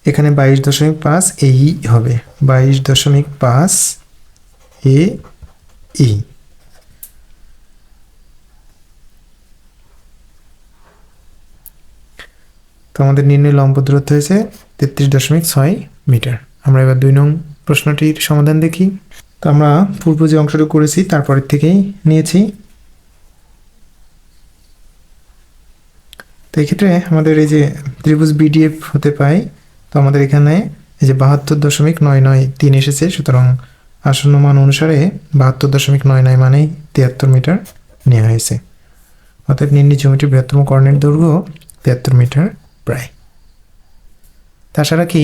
এখানে 22.5 এই হবে, 22.5 এ ই। তো আমাদের নির্ণয় লম্ব দূরত্ব হয়েছে 33.6 মিটার। আমরা এবার 2 নং প্রশ্নটির সমাধান দেখি। তো আমরা পূর্ব যে অংশটা করেছি তারপরের থেকেই নিয়েছি। তো এক্ষেত্রে আমাদের এই যে ত্রিভুজ বিডিএফ হতে পাই, তো আমাদের এখানে এই যে 72.993 এসেছে, সুতরাং আসন্ন মান অনুসারে 72.99 মানেই 73 মিটার নেওয়া হয়েছে। অর্থাৎ নির্ণীত জমিটির বৃহত্তম কর্ণের দৈর্ঘ্য 73 মিটার প্রায়। তাছাড়া কি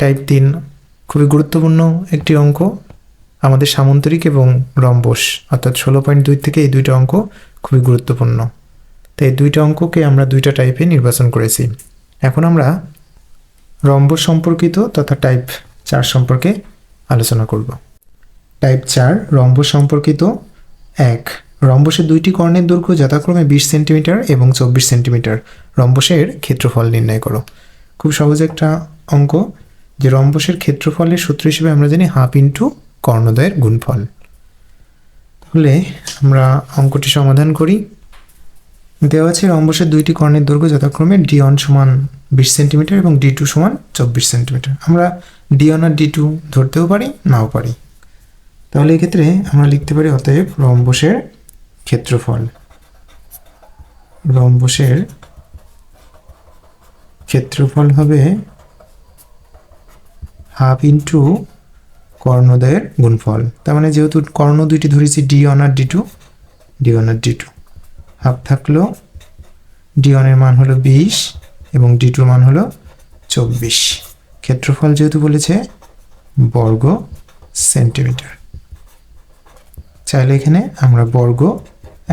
টাইপ 3 খুবই গুরুত্বপূর্ণ একটি অঙ্ক, আমাদের সামন্তরিক এবং রম্বস, অর্থাৎ 16.2 থেকে এই দুইটা অঙ্ক খুবই গুরুত্বপূর্ণ। তো এই দুইটা অঙ্ককে আমরা দুইটা টাইপে নির্বাচন করেছি। এখন আমরা রম্বস সম্পর্কিত তথা টাইপ 4 সম্পর্কে আলোচনা করব। টাইপ 4 রম্বস সম্পর্কিত। 1. রম্বসের দুইটি কর্ণের দৈর্ঘ্য যথাক্রমে 20 সেন্টিমিটার এবং 24 সেন্টিমিটার। রম্বসের ক্ষেত্রফল নির্ণয় করো। খুব সহজ একটা অঙ্ক, যে রম্বসের ক্ষেত্রফলের সূত্র হিসেবে আমরা জানি হাফ ইন্টু কর্ণদ্বয়ের গুণফল। তাহলে আমরা অঙ্কটি সমাধান করি। দেওয়া আছে রম্বসের দুইটি কর্ণের দৈর্ঘ্য যথাক্রমে d1 সমান 20 সেন্টিমিটার এবং d2 সমান 24 সেন্টিমিটার। আমরা d1 আর d2 ধরতেও পারি নাও পারি। তাহলে এক্ষেত্রে আমরা লিখতে পারি অতএব রম্বসের ক্ষেত্রফল, রম্বসের ক্ষেত্রফল হবে হাফ ইন্টু কর্ণদ্বয়ের গুণফল। তার মানে যেহেতু কর্ণ দুইটি ধরেছি d1 আর d2, d1 আর d2, হাফ থাকলো, d1 এর মান হলো 20 এবং d2 এর মান হলো 24। ক্ষেত্রফল যেহেতু বলেছে বর্গ সেন্টিমিটার, চাইলে এখানে আমরা বর্গ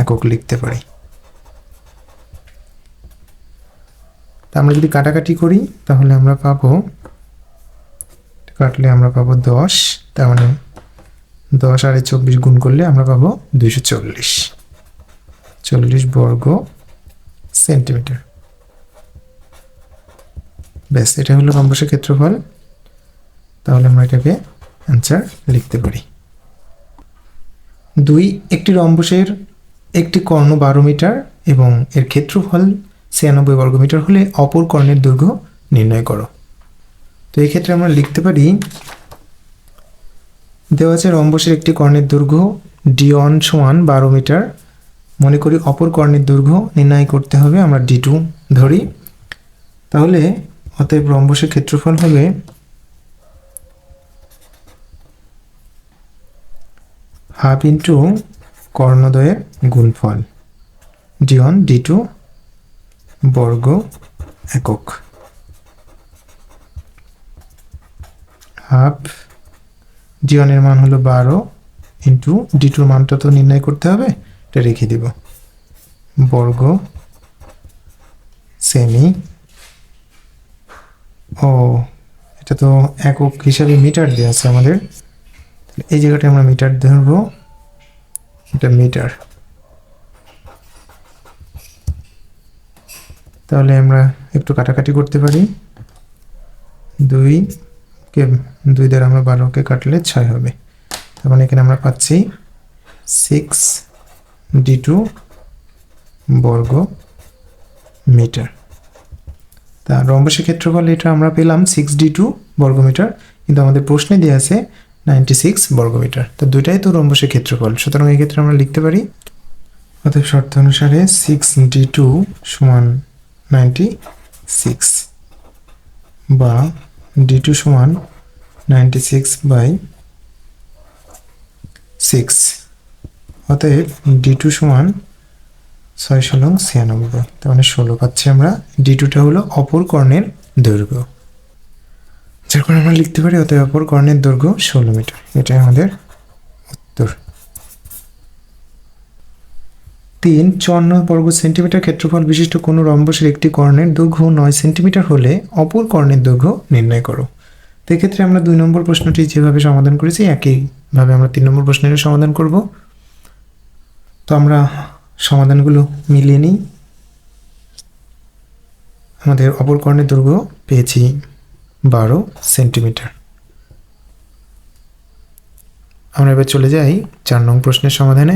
একক লিখতে পারি। তা আমরা যদি কাটাকাটি করি তাহলে আমরা পাবো, কাটলে আমরা পাবো 10, তার মানে 10 আর 24 গুণ করলে আমরা পাবো 240, 40 বর্গ সেন্টিমিটার। ব্যাস, এটা হলো রম্বসের ক্ষেত্রফল। তাহলে আমরা এটাকে অ্যান্সার লিখতে পারি। 2. একটি রম্বসের একটি কর্ণ 12 মিটার এবং এর ক্ষেত্রফল 96 বর্গমিটার হলে অপর কর্ণের দৈর্ঘ্য নির্ণয় করো। তো এই ক্ষেত্রে আমরা লিখতে পারি, দেওয়া আছে রম্বসের একটি কর্ণের দৈর্ঘ্য d1 সমান 12 মিটার মনে করি অপর কর্ণের দৈর্ঘ্য নির্ণয় করতে হবে, আমরা D2 ধরি। তাহলে অতএব রম্বসের ক্ষেত্রফল হবে হাফ ইন্টু কর্ণদ্বয়ের গুণফল D1 D2 বর্গ একক। হাফ D1 এর মান হলো 12 ইন্টু D2 মানটা তো নির্ণয় করতে হবে, এটা রেখে দিব, বর্গ সেমি, ও এটা তো একক হিসাবে মিটার দেওয়া আছে আমাদের, এই জায়গাটা আমরা মিটার ধরবো, এটা মিটার। তাহলে আমরা একটু কাটাকাটি করতে পারি, 2 দ্বারা আমরা 12কে কাটলে 6 হবে, তার মানে এখানে আমরা পাচ্ছি 6D2 বর্গ মিটার। তা রম্বসের ক্ষেত্রফল এটা আমরা পেলাম 6D2 বর্গমিটার, কিন্তু আমাদের প্রশ্নে দেওয়া আছে 96 বর্গমিটার, তো দুইটাই তো রম্বসের ক্ষেত্রফল, সুতরাং এই ক্ষেত্রে আমরা লিখতে পারি অতএব শর্ত অনুসারে 6D2 সমান 96 বা D2 সমান 96/6, অতএব D2 সমান 6×96, তার মানে 16 পাচ্ছি আমরা। D2টা হলো অপর কর্ণের দৈর্ঘ্য, যার কারণে আমরা লিখতে পারি অতএব অপর কর্ণের দৈর্ঘ্য 16 মিটার, এটাই আমাদের উত্তর। 3 54 বর্গ সেন্টিমিটার ক্ষেত্রফল বিশিষ্ট কোনো রম্বসের একটি কর্ণের দৈর্ঘ্য 9 সেন্টিমিটার হলে অপর কর্ণের দৈর্ঘ্য নির্ণয় করো। তো এক্ষেত্রে আমরা 2 নম্বর প্রশ্নটি যেভাবে সমাধান করেছি একইভাবে আমরা 3 নম্বর প্রশ্নের সমাধান করব। তো আমরা সমাধানগুলো মিলিয়ে নিই। আমাদের অপর কর্ণের দৈর্ঘ্য পেয়েছি 12 সেন্টিমিটার। আমরা এবার চলে যাই 4 নং প্রশ্নের সমাধানে।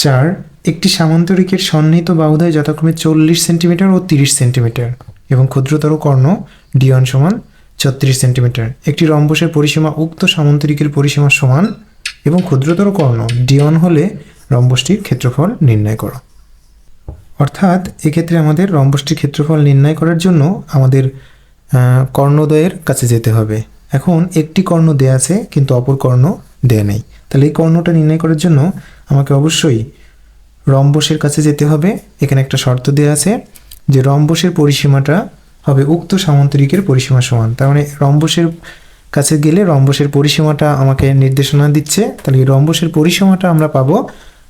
4 একটি সামান্তরিকের সন্নিহিত বাহুদ্বয় যথাক্রমে 40 সেন্টিমিটার ও 30 সেন্টিমিটার এবং ক্ষুদ্রতর কর্ণ D1 সমান 36 সেন্টিমিটার। একটি রম্বসের পরিসীমা উক্ত সামান্তরিকের পরিসীমা সমান এবং ক্ষুদ্রতর কর্ণ D1 হলে রম্বসটির ক্ষেত্রফল নির্ণয় করো। অর্থাৎ এক্ষেত্রে আমাদের রম্বসটির ক্ষেত্রফল নির্ণয় করার জন্য আমাদের কর্ণদ্বয়ের কাছে যেতে হবে। এখন একটি কর্ণ দেয়া আছে কিন্তু অপর কর্ণ দেয়া নেই, তাহলে এই কর্ণটা নির্ণয় করার জন্য আমাকে অবশ্যই রম্বসের কাছে যেতে হবে। এখানে একটা শর্ত দেয়া আছে যে রম্বসের পরিসীমাটা হবে উক্ত সামান্তরিকের পরিসীমা সমান, তার মানে রম্বসের কাছে গেলে রম্বসের পরিসীমাটা আমাকে নির্দেশনা দিচ্ছে, তাহলে এই রম্বসের পরিসীমাটা আমরা পাবো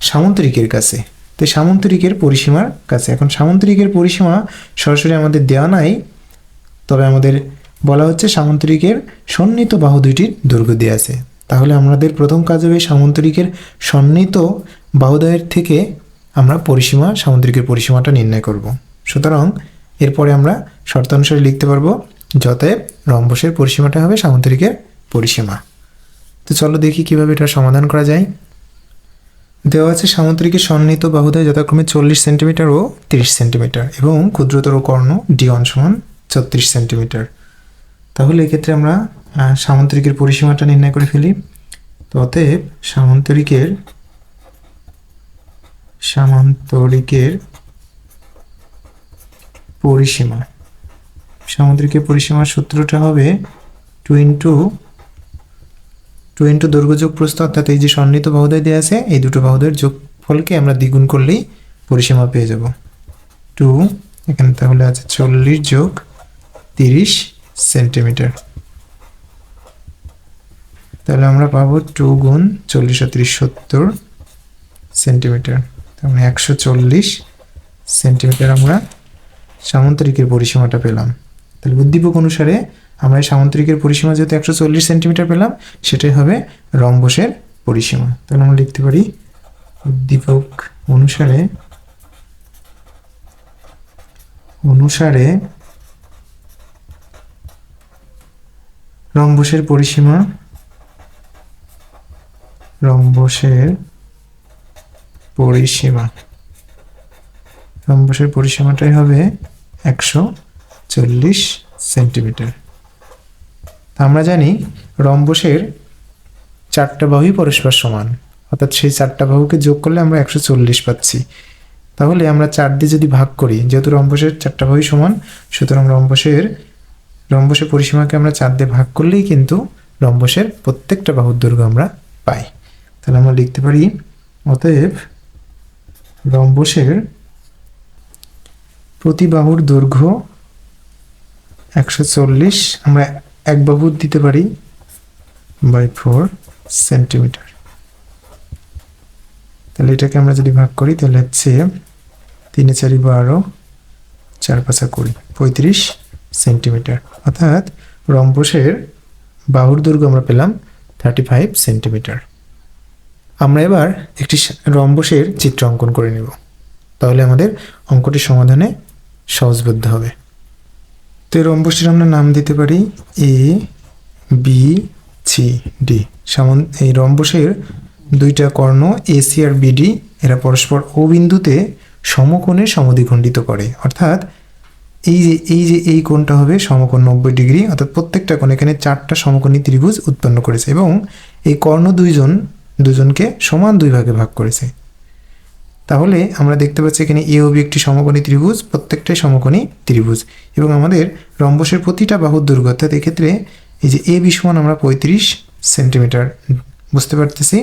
সামান্তরিকের কাছে। তো সামান্তরিকের পরিসীমার কাছে, এখন সামান্তরিকের পরিসীমা সরাসরি আমাদের দেওয়া নাই, তবে আমাদের বলা হচ্ছে সামান্তরিকের সন্নিহিত বাহু দুইটির দৈর্ঘ্য দেওয়া আছে। তাহলে আমাদের প্রথম কাজ হবে সামান্তরিকের সন্নিহিত বাহুদ্বয়ের থেকে আমরা পরিসীমা সামান্তরিকের পরিসীমাটা নির্ণয় করব। সুতরাং এরপরে আমরা শর্তানুসারে লিখতে পারবো যতএব রম্বসের পরিসীমাটা হবে সামান্তরিকের পরিসীমা। তো চলো দেখি কিভাবে এটা সমাধান করা যায়। দেওয়া আছে সামান্তরিকের সন্নিহিত বাহুদ্বয় যথাক্রমে 40 সেন্টিমিটার ও 30 সেন্টিমিটার এবং ক্ষুদ্রতর কর্ণ D1 সমান 36 সেন্টিমিটার। তাহলে এক্ষেত্রে আমরা সামান্তরিকের পরিসীমাটা নির্ণয় করে ফেলি। তো অতএব সামান্তরিকের পরিসীমা, সামান্তরিকের পরিসীমার সূত্রটা হবে 2 ইন্টু দৈর্ঘ্য যোগ প্রস্থ, অর্থাৎ এই যে সন্নিহিত বাহুদ্বয় দেওয়া আছে এই দুটো বাহুদ্বয়ের যোগফলকে আমরা দ্বিগুণ করলেই পরিসীমা পেয়ে যাব 2, এখানে তাহলে আছে 40 যোগ 30 সেন্টিমিটার, তাহলে আমরা পাবো 2 গুণ 40 আর 30 70 সেন্টিমিটার, তার মানে 140 সেন্টিমিটার আমরা সামান্তরিকের পরিসীমাটা পেলাম। তাহলে উদ্দীপক অনুসারে আমরা এই সামান্তরিকের পরিসীমা যেহেতু 140 সেন্টিমিটার পেলাম, সেটাই হবে রম্বসের পরিসীমা। তাহলে আমরা লিখতে পারি উদ্দীপক অনুসারে রম্বসের পরিসীমাটাই হবে 140 সেন্টিমিটার। আমরা জানি রম্বসের 4টা বাহুই পরস্পর সমান, অর্থাৎ সেই 4টা বাহুকে যোগ করলে আমরা 140 পাচ্ছি। তাহলে আমরা 4 দিয়ে যদি ভাগ করি, যেহেতু রম্বসের 4টা বাহুই সমান, সুতরাং রম্বসের পরিসীমাকে আমরা 4 দিয়ে ভাগ করলেই কিন্তু রম্বসের প্রত্যেকটা বাহুর দৈর্ঘ্য আমরা পাই। তাহলে আমরা লিখতে পারি অতএব রম্বসের প্রতি বাহুর দৈর্ঘ্য 140, আমরা এক বাহু দিতে পারি বাই 4 সেন্টিমিটার। তাহলে এটাকে আমরা যদি ভাগ করি তাহলে হচ্ছে 3 4 12, 4 5 20, 35 সেন্টিমিটার। অর্থাৎ রম্বসের বাহুর দৈর্ঘ্য আমরা পেলাম 35 সেন্টিমিটার। আমরা এবার একটি রম্বসের চিত্র অঙ্কন করে নেব, তাহলে আমাদের অঙ্কটি সমাধানে সহজবোধ্য হবে। তো এই রম্বসটির আমরা নাম দিতে পারি এ বি সি ডি। এই রম্বসের দুইটা কর্ণ এসি আর বিডি এরা পরস্পর ও বিন্দুতে সমকোণে সমদ্বিখণ্ডিত করে, অর্থাৎ এই কোণটা হবে সমকোণ 90 ডিগ্রি, অর্থাৎ প্রত্যেকটা কোণ এখানে 4টা সমকোণী ত্রিভুজ উৎপন্ন করেছে এবং এই কর্ণ দুজনকে সমান 2 ভাগে ভাগ করেছে। তাহলে আমরা দেখতে পাচ্ছি এখানে এ ও বি একটি সমকোণী ত্রিভুজ, প্রত্যেকটাই সমকোণী ত্রিভুজ এবং আমাদের রম্বসের প্রতিটা বাহুর দৈর্ঘ্য, অর্থাৎ এক্ষেত্রে এই যে এ বি সমান আমরা 35 সেন্টিমিটার বুঝতে পারতেছি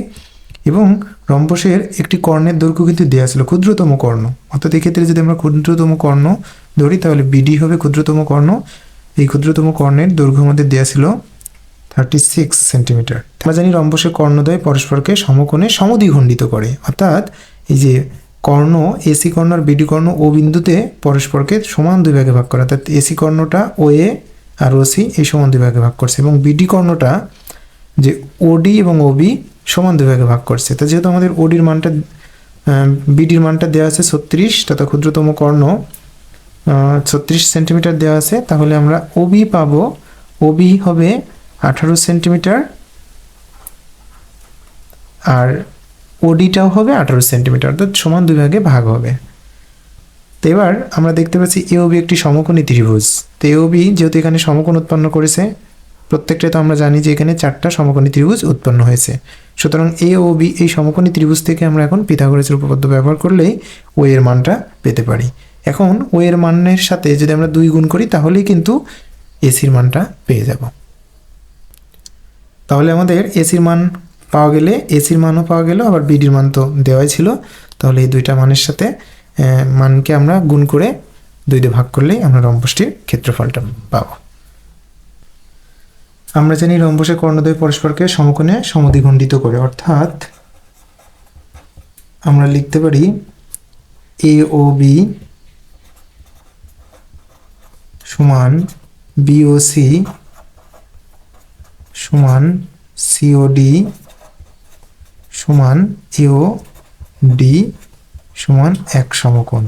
এবং রম্বসের একটি কর্ণের দৈর্ঘ্য কিন্তু দেওয়া ছিল ক্ষুদ্রতম কর্ণ, অর্থাৎ এক্ষেত্রে যদি আমরা ক্ষুদ্রতম কর্ণ ধরি তাহলে বিডি হবে ক্ষুদ্রতম কর্ণ। এই ক্ষুদ্রতম কর্ণের দৈর্ঘ্য আমাদের দেওয়া ছিল 36 সেন্টিমিটার। আমরা জানি রম্বসের কর্ণদ্বয় পরস্পরকে সমকোণে সমদ্বিখণ্ডিত করে, অর্থাৎ এই যে কর্ণ এসি কর্ণ আর বিডি কর্ণ ও বিন্দুতে পরস্পরকে সমান 2 ভাগে ভাগ করে, অর্থাৎ এসি কর্ণটা ও এ আর ও সি এই সমান 2 ভাগে ভাগ করছে এবং বিডি কর্ণটা যে ওডি এবং ওবি সমান 2 ভাগে ভাগ করছে। তো যেহেতু আমাদের বিডির মানটা দেওয়া আছে 36, তথা ক্ষুদ্রতম কর্ণ 36 সেন্টিমিটার দেওয়া আছে, তাহলে আমরা ওবি পাবো, ওবি হবে 18 সেন্টিমিটার আর ওডিটাও হবে 18 সেন্টিমিটার, অর্থাৎ সমান 2 ভাগে ভাগ হবে। তো এবার আমরা দেখতে পাচ্ছি এওবি একটি সমকোণী ত্রিভুজ। তো এওবি যেহেতু এখানে সমকোণ উৎপন্ন করেছে, প্রত্যেকটাই তো আমরা জানি যে এখানে 4টা সমকোণী ত্রিভুজ উৎপন্ন হয়েছে, সুতরাং এ ও বি এই সমকোণী ত্রিভুজ থেকে আমরা এখন পিথাগোরাসের উপপাদ্য ব্যবহার করলেই ও এর মানটা পেতে পারি। এখন ও এর মানের সাথে যদি আমরা 2 গুণ করি তাহলেই কিন্তু এসির মানটা পেয়ে যাব। তাহলে আমাদের এসির মান পাওয়া গেলে, এসির মানও পাওয়া গেল, আবার বিডির মান তো দেওয়াই ছিল, তাহলে এই দুইটা মানের সাথে মানকে আমরা গুণ করে 2 দিয়ে ভাগ করলেই আমরা রম্বসটির ক্ষেত্রফলটা পাবো। আমরা জানি রম্বসের কর্ণদ্বয় পরস্পরকে সমকোণে সমদ্বিখণ্ডিত করে, অর্থাৎ আমরা লিখতে পারি এ ও বি সমান বি ও সি সমান সি ও ডি সমান এ ও ডি সমান 1 সমকোণ,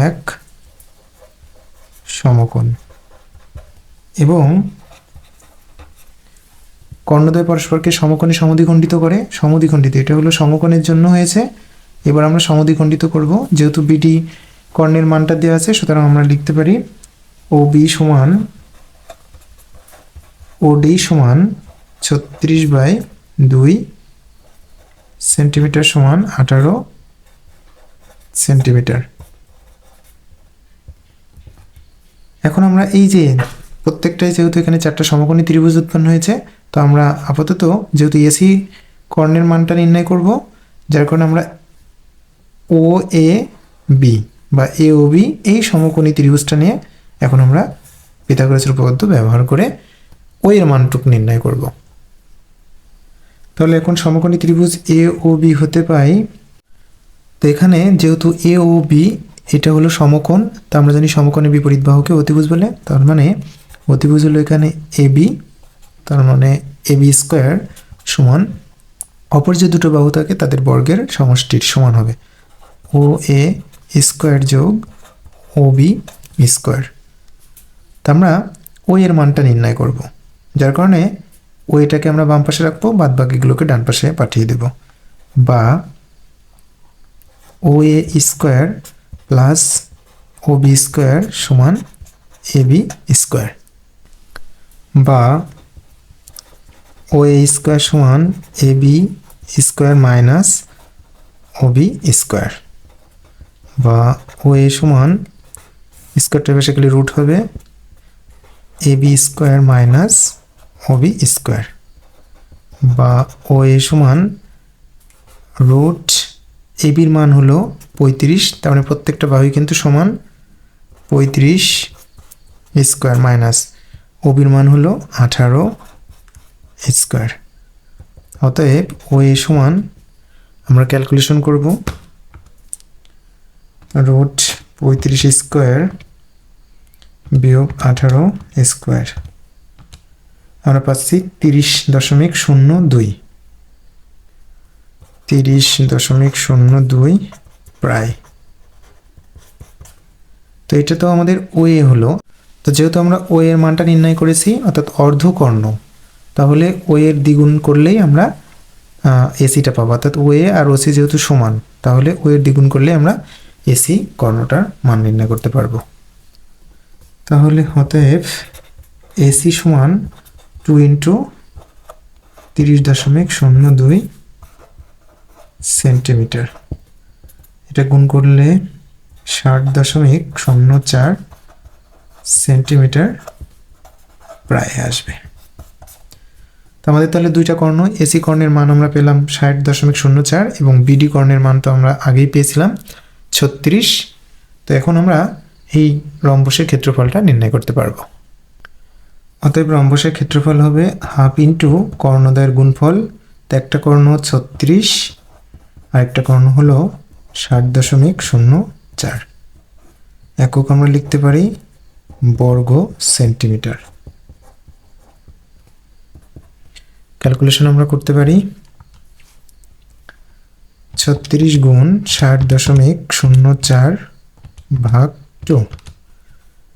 1 সমকোণ এবং কর্ণদ্বয় পরস্পরকে সমকোণে সমদ্বিখণ্ডিত করে। সমদ্বিখণ্ডিত এটা হলো সমকোণের জন্য হয়েছে, এবার আমরা সমদ্বিখণ্ডিত করব। যেহেতু বিডি কর্ণের মানটা দেওয়া আছে, সুতরাং আমরা লিখতে পারি ও বি সমান ও ডি সমান 36/2 সেন্টিমিটার সমান 18 সেন্টিমিটার। এখন আমরা এই যে প্রত্যেকটাই যেহেতু এখানে 4টা সমকোণী ত্রিভুজ উৎপন্ন হয়েছে, তো আমরা আপাতত যেহেতু এসি কর্ণের মানটা নির্ণয় করব, যার কারণে আমরা ও এ বি বা এ ও বি এই সমকোণী ত্রিভুজটা নিয়ে এখন আমরা পিথাগোরাসের উপপাদ্য ব্যবহার করে ও এর মানটুকু নির্ণয় করব। তাহলে এখন সমকোণী ত্রিভুজ এ ও বি হতে পাই। তো এখানে যেহেতু এ ও বি এটা হলো সমকোণ, তো আমরা জানি সমকোণের বিপরীত বাহুকে অতিভুজ বলে, তার মানে অতিভুজ হলো এখানে এ বি, তার মানে এ বি স্কোয়ার সমান অপর যে দুটো বাহু থাকে তাদের বর্গের সমষ্টির সমান হবে ও এ স্কোয়ার যোগ ও বি স্কোয়ার। তা আমরা ও এর মানটা নির্ণয় করব, যার কারণে ও এটাকে আমরা বাম পাশে রাখবো, বাদ বাকিগুলোকে ডান পাশে পাঠিয়ে দেব, বা O A square plus O B square সমান এ বি স্কোয়ার, বা ও এ স্কোয়ার সমান A B square minus O B square, বা ও এ সমান স্কোয়ারটা বেসিক্যালি রুট হবে A B square minus O B square, বা ও এ সমান root এ বির মান হলো 35, তার মানে প্রত্যেকটা বাহুই কিন্তু সমান 35 স্কোয়ার মাইনাস ওবির মান হলো 18 স্কোয়ার। অতএব ও এ সমান আমরা ক্যালকুলেশন করব রুট 35 স্কোয়ার বিয়োগ 18 স্কোয়ার, আমরা পাচ্ছি 30.02, 30.02 প্রায়। তো এটা তো আমাদের ও এ হলো। তো যেহেতু আমরা ও এর মানটা নির্ণয় করেছি অর্থাৎ অর্ধকর্ণ, তাহলে ও এর দ্বিগুণ করলেই আমরা এসিটা পাবো, অর্থাৎ ও এ আর ওসি যেহেতু সমান, তাহলে ও এর দ্বিগুণ করলে আমরা এসি কর্ণটার মান নির্ণয় করতে পারবো। তাহলে অতএব এসি সমান 2 ইন্টু 30.02 সেন্টিমিটার, এটা গুণ করলে 60.04 সেন্টিমিটার প্রায় আসবে। তো আমাদের তাহলে দুইটা কর্ণ, এসি কর্ণের মান আমরা পেলাম 60.04 এবং বিডি কর্ণের মান তো আমরা আগেই পেয়েছিলাম 36। তো এখন আমরা এই রম্বসের ক্ষেত্রফলটা নির্ণয় করতে পারবো। অতএব রম্বসের ক্ষেত্রফল হবে হাফ ইন্টু কর্ণদ্বয়ের গুণফল। তো একটা কর্ণ 36 আর একটা কর্ণ হলো 60.04, একক আমরা লিখতে পারি বর্গ সেন্টিমিটার। ক্যালকুলেশন আমরা করতে পারি 36 গুণ 60.04 ভাগ 2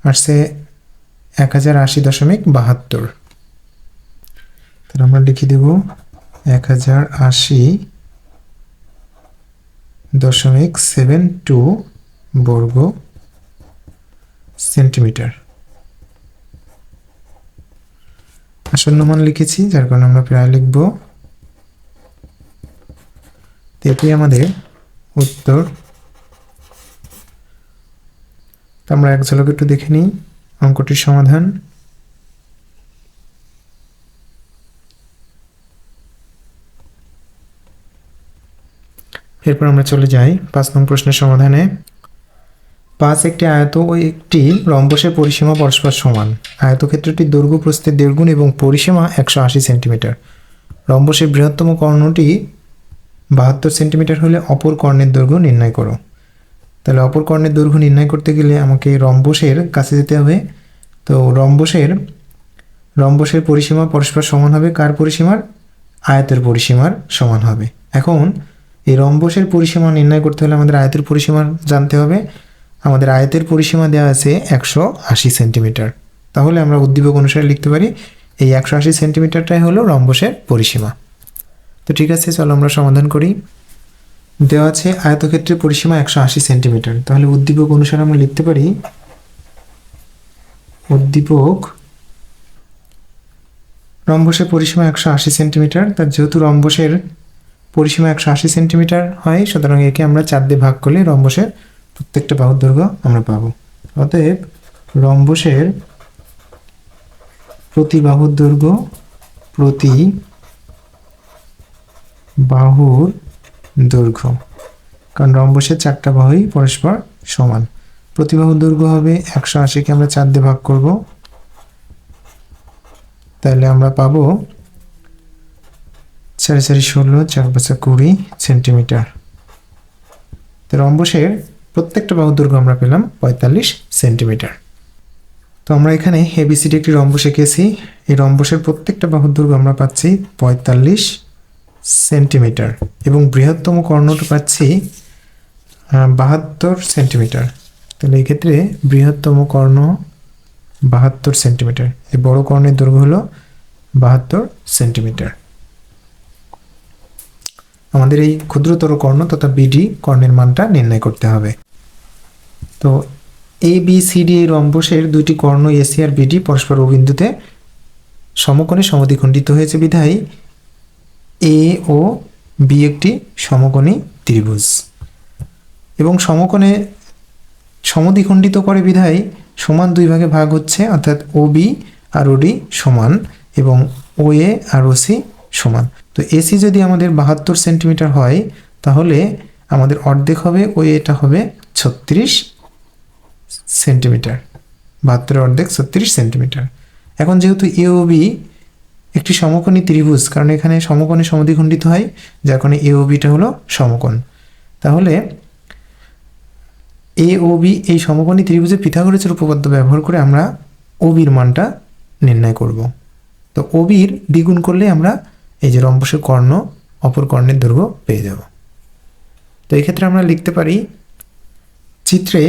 আসছে 1080.72, তাহলে আমরা লিখে দেব 1080.72 বর্গ সেন্টিমিটার। আসন্ন মান লিখেছি, যার কারণে আমরা প্রায় লিখব। এটাই আমাদের উত্তর। আমরা এক ঝলক একটু দেখে নিই অঙ্কটির সমাধান। এরপর আমরা চলে যাই 5 নং প্রশ্নের সমাধানে। 5 একটি আয়ত ও একটি রম্বসের পরিসীমা পরস্পর সমান। আয়তক্ষেত্রটির দৈর্ঘ্য প্রস্থের 1.5 গুণ এবং পরিসীমা 180 সেন্টিমিটার। রম্বসের বৃহত্তম কর্ণটি 72 সেন্টিমিটার হলে অপর কর্ণের দৈর্ঘ্য নির্ণয় করো। তাহলে অপর কর্ণের দৈর্ঘ্য নির্ণয় করতে গেলে আমাকে রম্বসের কাছে যেতে হবে। তো রম্বসের পরিসীমা পরস্পর সমান হবে কার পরিসীমার? আয়তের পরিসীমার সমান হবে। এখন এই রম্বসের পরিসীমা নির্ণয় করতে হলে আমাদের আয়তের পরিসীমা জানতে হবে। আমাদের আয়তের পরিসীমা দেওয়া আছে 180 সেন্টিমিটার। তাহলে আমরা উদ্দীপক অনুসারে লিখতে পারি এই 180 সেন্টিমিটারটাই হলো রম্বসের পরিসীমা। তো ঠিক আছে, চলো আমরা সমাধান করি। দেওয়া আছে আয়তক্ষেত্রের পরিসীমা 180 সেন্টিমিটার, তাহলে উদ্দীপক অনুসারে আমরা লিখতে পারি উদ্দীপক রম্বসের পরিসীমা 180 সেন্টিমিটার। তার যেহেতু রম্বসের পরিসীমা 180 সেন্টিমিটার হয়, সুতরাং একে আমরা 4 দিয়ে ভাগ করলে রম্বসের প্রত্যেকটা বাহুর দৈর্ঘ্য আমরা পাবো। অতএব রম্বসের প্রতি বাহুর দৈর্ঘ্য প্রতি বাহুর দৈর্ঘ্য, কারণ রম্বসের 4টা বাহুই পরস্পর সমান। প্রতি বাহুর দৈর্ঘ্য হবে 180কে আমরা 4 দিয়ে ভাগ করব, তাহলে আমরা পাবো 4 4 16 4 5 20 সেন্টিমিটার। তো রম্বসের প্রত্যেকটা বাহুর দৈর্ঘ্য আমরা পেলাম 45 সেন্টিমিটার। তো আমরা এখানে এবিসিডি একটি রম্বস এঁকেছি। এই রম্বসের প্রত্যেকটা বাহুর দৈর্ঘ্য আমরা পাচ্ছি 45 সেন্টিমিটার এবং বৃহত্তম কর্ণটা পাচ্ছি 72 সেন্টিমিটার। তাহলে এই ক্ষেত্রে বৃহত্তম কর্ণ 72 সেন্টিমিটার। এই বড় কর্ণের দৈর্ঘ্য হলো 72 সেন্টিমিটার। আমাদের এই ক্ষুদ্রতর কর্ণ তথা বিডি কর্ণের মানটা নির্ণয় করতে হবে। তো এ বি সি ডি এই রম্বসের দুইটি কর্ণ এসি আর বিডি পরস্পর ও বিন্দুতে সমকোণে সমদ্বিখণ্ডিত হয়েছে বিধায় এ ও বি একটি সমকোণী ত্রিভুজ এবং সমকোণে সমদ্বিখণ্ডিত করে বিধায় সমান দুই ভাগে ভাগ হচ্ছে, অর্থাৎ ও বি আর ওডি সমান এবং ও এ আর ও সি সমান। তো এসি যদি আমাদের 72 সেন্টিমিটার হয় তাহলে আমাদের অর্ধেক হবে, ও এটা হবে 36 সেন্টিমিটার, 72 অর্ধেক 36 সেন্টিমিটার। এখন যেহেতু এ ও বি একটি সমকোণী ত্রিভুজ, কারণ এখানে সমকোণে সমদ্বিখণ্ডিত হয়, যার কারণে এ ও বিটা হলো সমকোণ, তাহলে এ ও বি এই সমকোণী ত্রিভুজের পিথাগোরাসের উপপাদ্য ব্যবহার করে আমরা ও বির মানটা নির্ণয় করব। তো ও বির দ্বিগুণ করলে আমরা এই যে রম্বসের কর্ণ অপর কর্ণের দৈর্ঘ্য পেয়ে যাব। তো এই ক্ষেত্রে আমরা লিখতে পারি, চিত্রে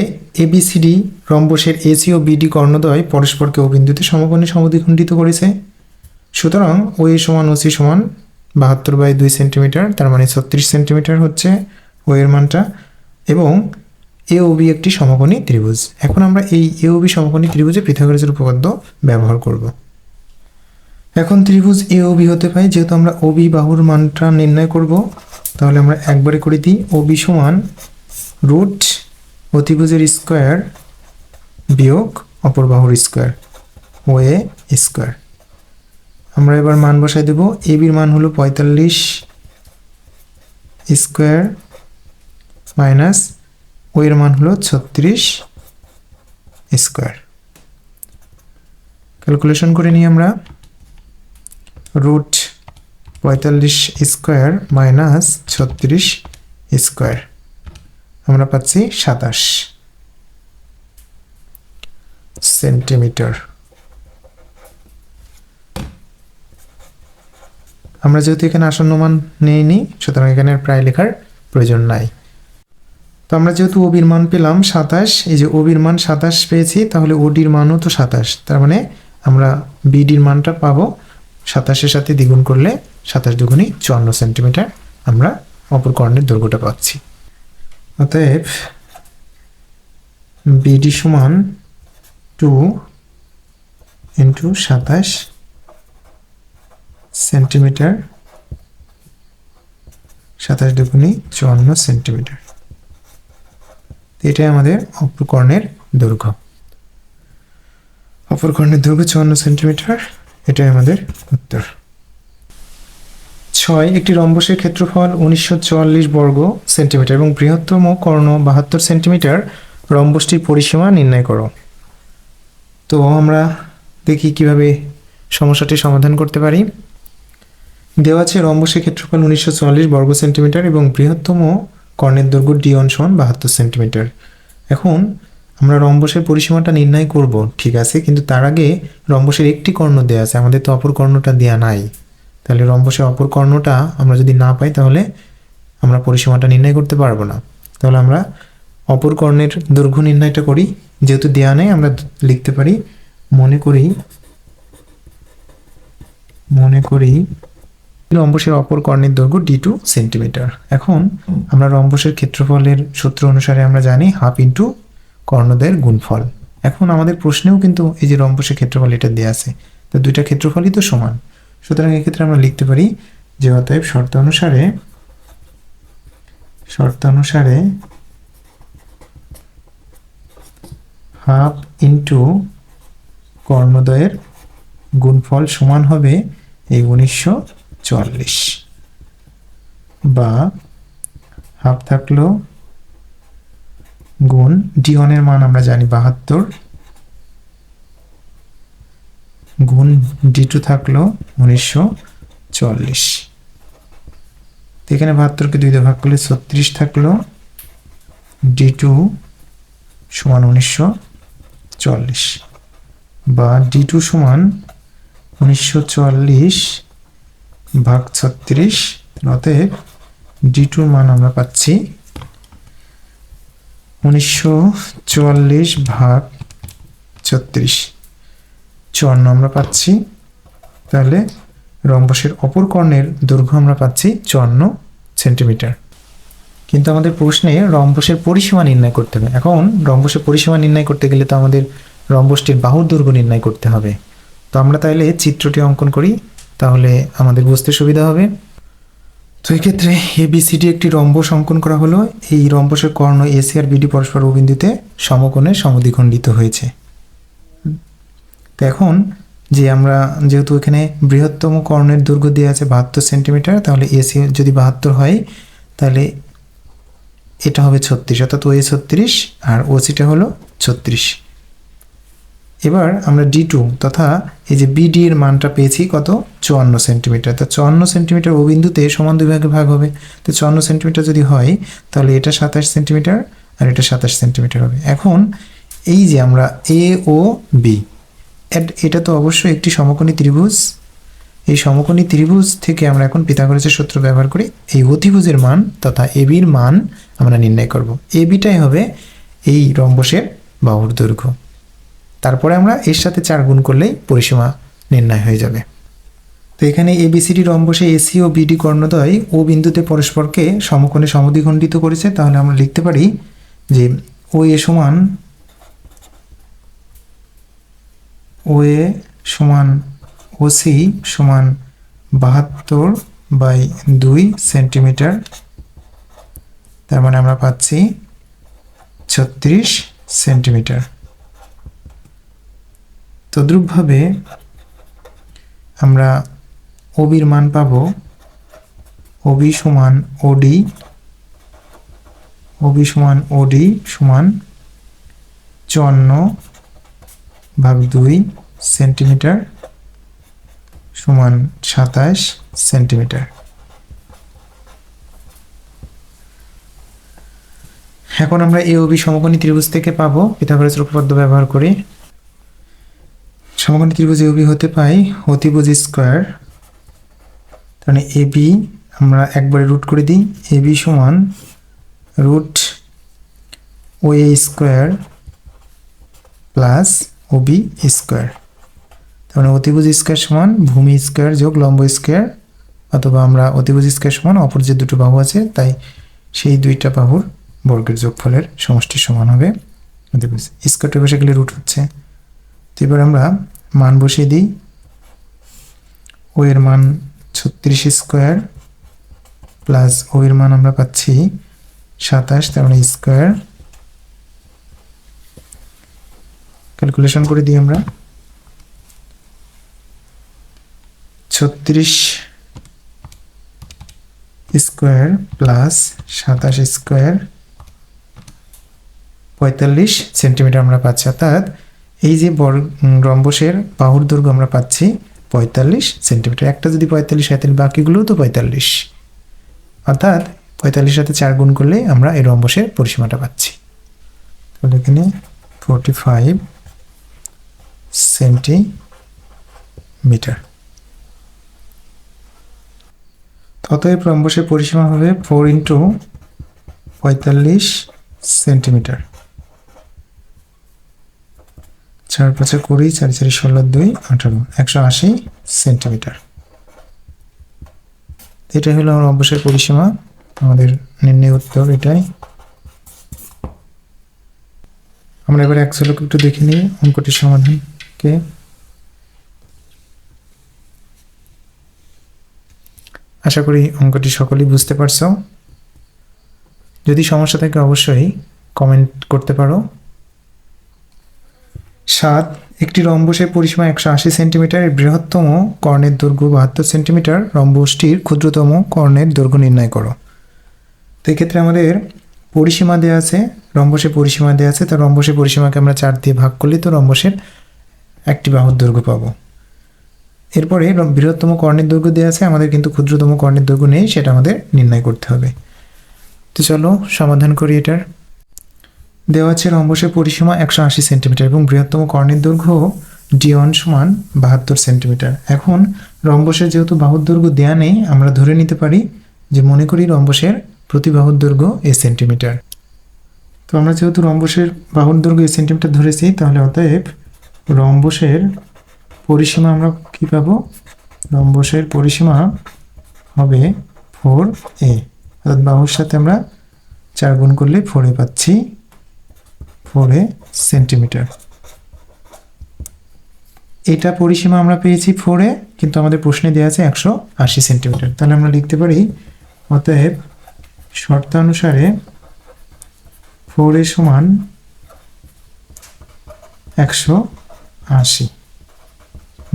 এবিসিডি রম্বসের এসি ও বিডি কর্ণদ্বয় পরস্পরকে ও বিন্দুতে সমকোণে সমদ্বিখণ্ডিত করেছে। সুতরাং ও এ সমান ও সি সমান 72/2 সেন্টিমিটার, তার মানে 36 সেন্টিমিটার হচ্ছে ও এর মানটা, এবং এ ও বি একটি সমকোণী ত্রিভুজ। এখন আমরা এই এ ও বি সমকোণী ত্রিভুজে পিথাগোরাসের উপপাদ্য ব্যবহার করব। এখন ত্রিভুজ এ ও বি হতে পাই, যেহেতু আমরা ও বি বাহুর মানটা নির্ণয় করব, তাহলে আমরা একবারে করে দিই ও বি সমান রুট অতিভুজের স্কোয়ার বিয়োগ অপর বাহুর স্কোয়ার ও এ স্কোয়ার। আমরা এবার মান বসাই দেব। এ বির মান হলো 45 স্কোয়ার মাইনাস ও এর মান হলো 36 স্কোয়ার। ক্যালকুলেশন করে নিই আমরা, রুট 45 স্কোয়ার মাইনাস 36 স্কোয়ার, আমরা পাচ্ছি 27 সেন্টিমিটার। আমরা যেহেতু এখানে আসন্ন মান নেইনি, সুতরাং এখানে প্রায় লেখার প্রয়োজন নাই। তো আমরা যেহেতু ওবির মান পেলাম 27, এই যে ওবির মান 27 পেয়েছি, তাহলে ওডির মানও তো 27, তার মানে আমরা বিডির মানটা পাবো 27-এর সাথে দ্বিগুণ করলে 27 দুগুণী 54 সেন্টিমিটার আমরা অপর কর্ণের দৈর্ঘ্যটা পাচ্ছি। অতএব বিডি সমান 2 ইন্টু 27 সেন্টিমিটার, 27 দুগুণী 54 সেন্টিমিটার। এটাই আমাদের অপর কর্ণের দৈর্ঘ্য। অপর কর্ণের দৈর্ঘ্য 54 সেন্টিমিটার, এটাই আমাদের উত্তর। 6, একটি রম্বসের ক্ষেত্রফল 1944 বর্গ সেন্টিমিটার এবং বৃহত্তম কর্ণ 72 সেন্টিমিটার, রম্বসটির পরিসীমা নির্ণয় করো। তো আমরা দেখি কিভাবে সমস্যাটি সমাধান করতে পারি। দেওয়া আছে রম্বসের ক্ষেত্রফল 1944 বর্গ সেন্টিমিটার এবং বৃহত্তম কর্ণের দৈর্ঘ্য D1 সমান 72 সেন্টিমিটার। এখন আমরা রম্বসের পরিসীমাটা নির্ণয় করব, ঠিক আছে, কিন্তু তার আগে রম্বসের একটি কর্ণ দেওয়া আছে, আমাদের তো অপর কর্ণটা দেওয়া নাই। তাহলে রম্বসের অপর কর্ণটা আমরা যদি না পাই তাহলে আমরা পরিসীমাটা নির্ণয় করতে পারবো না। তাহলে আমরা অপর কর্ণের দৈর্ঘ্য নির্ণয়টা করি, যেহেতু দেওয়া নেই আমরা লিখতে পারি মনে করি রম্বসের অপর কর্ণের দৈর্ঘ্য D2 সেন্টিমিটার। এখন আমরা রম্বসের ক্ষেত্রফলের সূত্র অনুসারে আমরা জানি হাফ ইন্টু কর্ণদ্বয়ের গুণফল। এখন আমাদের প্রশ্নেও কিন্তু এই যে রম্বসের ক্ষেত্রফল এটা দেওয়া আছে, তো দুইটা ক্ষেত্রফলই তো সমান, সুতরাং এক্ষেত্রে আমরা লিখতে পারি যে অতএব শর্ত অনুসারে হাফ ইন্টু কর্ণদ্বয়ের গুণফল সমান হবে এই 1944, বা হাফ থাকলো গুণ D1 এর মান আমরা জানি 72 গুণ D2 থাকলো 1940। তো এখানে 72কে 2 দিয়ে ভাগ করলে 36 থাকলো, D2 সমান 1940, বা D2 সমান 1940 ভাগ 36। অতএব D2 মান আমরা পাচ্ছি 1940 ভাগ 36, 54 আমরা পাচ্ছি। তাহলে রম্বসের অপর কর্ণের দৈর্ঘ্য আমরা পাচ্ছি 54 সেন্টিমিটার। কিন্তু আমাদের প্রশ্নে রম্বসের পরিসীমা নির্ণয় করতে হবে। এখন রম্বসের পরিসীমা নির্ণয় করতে গেলে তো আমাদের রম্বসটির বাহুর দৈর্ঘ্য নির্ণয় করতে হবে। তো আমরা তাহলে চিত্রটি অঙ্কন করি, তাহলে আমাদের বুঝতে সুবিধা হবে। তো এই ক্ষেত্রে এবিসিডি একটি রম্বস অঙ্কন করা হলো। এই রম্বসের কর্ণ এসি আর বিডি পরস্পর ও বিন্দুতে সমকোণে সমদ্বিখণ্ডিত হয়েছে। তো এখন যে আমরা যেহেতু এখানে বৃহত্তম কর্ণের দৈর্ঘ্য দেওয়া আছে 72 সেন্টিমিটার, তাহলে এসি যদি 72 হয় তাহলে এটা হবে 36, অর্থাৎ ওএ 36 আর ওসিটা হলো 36। এবার আমরা D2 তথা এই যে বিডি এর মানটা পেয়েছি কত, 54 সেন্টিমিটার। তো 54 সেন্টিমিটার ও বিন্দুতে সমান দুই ভাগে ভাগ হবে। তো 54 সেন্টিমিটার যদি হয় তাহলে এটা 27 সেন্টিমিটার আর এটা 27 সেন্টিমিটার হবে। এখন এই যে আমরা এ ও বি, এটা তো অবশ্যই একটি সমকোণী ত্রিভুজ। এই সমকোণী ত্রিভুজ থেকে আমরা এখন পিথাগোরাসের সূত্র ব্যবহার করে এই অতিভুজের মান তথা এবির মান আমরা নির্ণয় করব। এবিটাই হবে এই রম্বসের বাহুর দৈর্ঘ্য। তারপরে আমরা এর সাথে 4 গুণ করলেই পরিসীমা নির্ণয় হয়ে যাবে। তো এখানে এবিসিডি রম্বসে এসি ও বিডি কর্ণদ্বয় ও বিন্দুতে পরস্পরকে সমকোণে সমদ্বিখণ্ডিত করেছে। তাহলে আমরা লিখতে পারি যে ও এ সমান ওসি সমান 72/2 সেন্টিমিটার। তার মানে আমরা পাচ্ছি 36 সেন্টিমিটার। তদ্রূপভাবে আমরা ওবির মান পাব, ওবি সমান ওডি সমান 54/2 সেন্টিমিটার সমান 27 সেন্টিমিটার। এখন আমরা এ ও বি সমকোণী ত্রিভুজ থেকে পাবো পিথাগোরাসের উপপাদ্য ব্যবহার করে। সমকোণী ত্রিভুজ এ ও বি হতে পাই অতিভুজ স্কোয়ার। তাহলে এ বি আমরা একবারে রুট করে দিই, এ বি সমান root O A square plus O B square. তাহলে অতিভুজ স্কোয়ার সমান ভূমি স্কোয়ার যোগ লম্ব স্কোয়ার, অথবা আমরা অতিভুজ স্কোয়ার সমান অপর যে দুটো বাহু আছে তাই সেই দুইটা বাহুর বর্গের যোগফলের সমষ্টির সমান হবে অতিভুজ। স্কোয়ারটা বসে গেলে রুট হচ্ছে। তো এবার আমরা মান বসিয়ে দিই, ও এর মান 36 স্কোয়ার প্লাস ও এর মান আমরা পাচ্ছি 27, তার মানে স্কোয়ার। ক্যালকুলেশন করে দিই আমরা, 36 স্কোয়ার প্লাস 27 স্কোয়ার 45 সেন্টিমিটার আমরা পাচ্ছি। অর্থাৎ এই যে রম্বসের বাহুর দৈর্ঘ্য আমরা পাচ্ছি 45 সেন্টিমিটার। একটা যদি 45 হয় তাহলে বাকিগুলোও তো 45, অর্থাৎ 45 সাথে 4 গুণ করলে আমরা এই রম্বসের পরিসীমাটা পাচ্ছি। তাহলে এখানে 45 সেন্টিমিটার। অতএব রম্বসের পরিসীমা হবে 4 × 45 সেন্টিমিটার। 4 × 5 = 20, 4 × 4 = 16, 2 = 18, 180 সেন্টিমিটার। এটাই হলো রম্বসের পরিসীমা। আমাদের নির্ণয় উত্তর এটাই। আমরা এবার এক ঝলক একটু দেখে নিই অঙ্কটির সমাধানকে। আশা করি অঙ্কটি সকলেই বুঝতে পারছো। যদি সমস্যা থাকে অবশ্যই কমেন্ট করতে পারো। 7, একটি রম্বসের পরিসীমা 180 সেন্টিমিটার, এর বৃহত্তম কর্ণের দৈর্ঘ্য 72 সেন্টিমিটার, রম্বসটির ক্ষুদ্রতম কর্ণের দৈর্ঘ্য নির্ণয় করো। তো এক্ষেত্রে আমাদের পরিসীমা দেওয়া আছে, রম্বসের পরিসীমা দেওয়া আছে। তো রম্বসের পরিসীমাকে আমরা 4 দিয়ে ভাগ করলে তো রম্বসের একটি বাহুর দৈর্ঘ্য পাবো। এরপরে বৃহত্তম কর্ণের দৈর্ঘ্য দেওয়া আছে, আমাদের কিন্তু ক্ষুদ্রতম কর্ণের দৈর্ঘ্য নেই, সেটা আমাদের নির্ণয় করতে হবে। তো চলো সমাধান করি। এটার দেওয়া আছে রম্বসের পরিসীমা 180 সেন্টিমিটার এবং বৃহত্তম কর্ণের দৈর্ঘ্য D1 সমান 72 সেন্টিমিটার। এখন রম্বসের যেহেতু বাহুর দৈর্ঘ্য দেওয়া নেই, আমরা ধরে নিতে পারি যে মনে করি রম্বসের প্রতি বাহুর দৈর্ঘ্য a সেন্টিমিটার। তো আমরা যেহেতু রম্বসের বাহুর দৈর্ঘ্য a সেন্টিমিটার ধরেছি, তাহলে অতএব রম্বসের পরিসীমা আমরা কি পাবো, রম্বসের পরিসীমা হবে 4a, অর্থাৎ বাহুর সাথে আমরা 4 গুণ করলে 4a পাচ্ছি, 4a সেন্টিমিটার। এটা পরিসীমা আমরা পেয়েছি 4a, কিন্তু আমাদের প্রশ্নে দেওয়া আছে 180 সেন্টিমিটার। তাহলে আমরা লিখতে পারি অতএব শর্তানুসারে 4a সমান 180